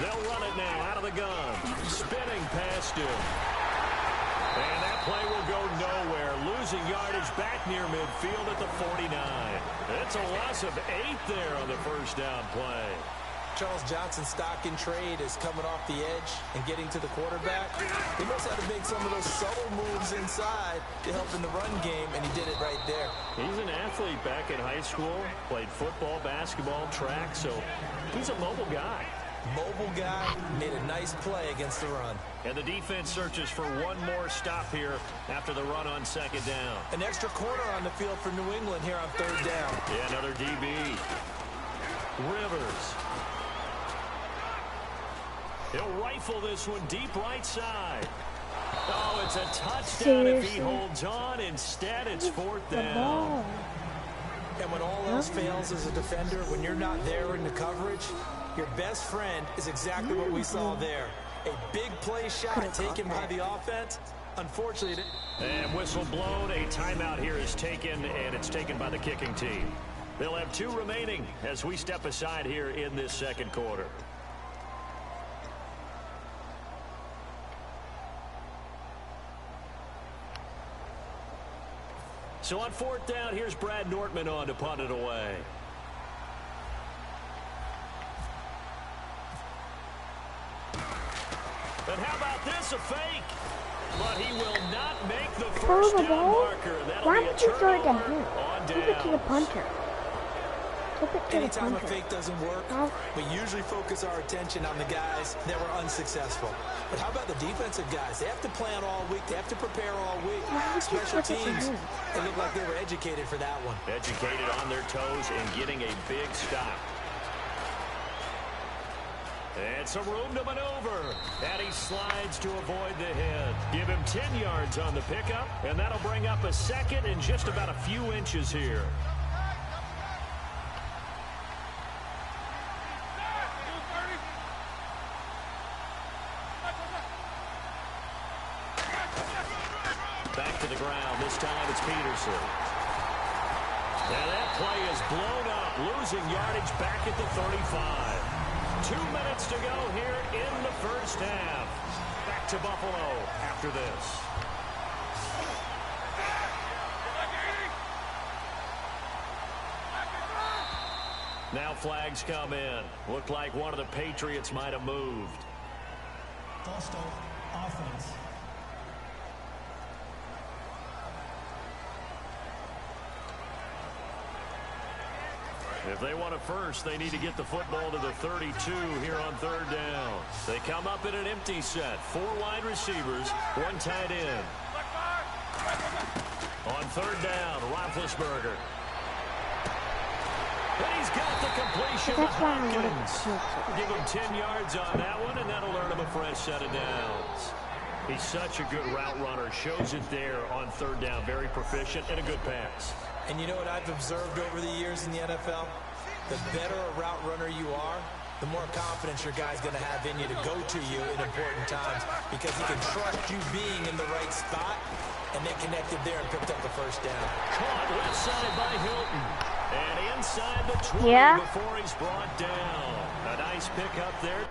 They'll run it now out of the gun. Spinning past him. And that play will go nowhere. Losing yardage back near midfield at the 49. It's a loss of 8 there on the first down play. Charles Johnson's stock in trade is coming off the edge and getting to the quarterback. He knows how to make some of those subtle moves inside to help in the run game, and he did it right there. He's an athlete back in high school, played football, basketball, track, so he's a mobile guy. Mobile guy, made a nice play against the run. And the defense searches for one more stop here after the run on 2nd down. An extra corner on the field for New England here on 3rd down. Yeah, another DB. Rivers. He'll rifle this one deep right side. Oh, it's a touchdown if he holds on. Instead, it's 4th down. And when all else fails as a defender, when you're not there in the coverage, your best friend is exactly what we saw there. A big play shot taken by the offense. Unfortunately, and whistle blown. A timeout here is taken, and it's taken by the kicking team. They'll have 2 remaining as we step aside here in this second quarter. So on 4th down, here's Brad Nortman on to punt it away. And how about this, a fake? But he will not make the first down marker. Why would you throw it to him? Give it to the punter. Give it to anytime the a punter. fake doesn't work, we usually focus our attention on the guys that were unsuccessful. But how about the defensive guys? They have to plan all week. They have to prepare all week. Special teams, they look like they were educated for that one. Educated on their toes and getting a big stop. And some room to maneuver. And he slides to avoid the hit. Give him 10 yards on the pickup, and that'll bring up a second and just about a few inches here. Back to the ground. This time it's Peterson. And that play is blown up, losing yardage back at the 35. 2 minutes to go here in the first half. Back to Buffalo after this. Now flags come in. Looked like one of the Patriots might have moved. False start, offense. If they want it first, they need to get the football to the 32 here on 3rd down. They come up in an empty set. 4 wide receivers, 1 tight end. On 3rd down, Roethlisberger. And he's got the completion to Hopkins. Give him 10 yards on that one, and that'll earn him a fresh set of downs. He's such a good route runner. Shows it there on 3rd down. Very proficient and a good pass. And you know what I've observed over the years in the NFL? The better a route runner you are, the more confidence your guy's going to have in you to go to you in important times because he can trust you being in the right spot, and they connected there and picked up the first down. Caught left side by Hilton. And inside the 20 before he's brought down. A nice pick up there.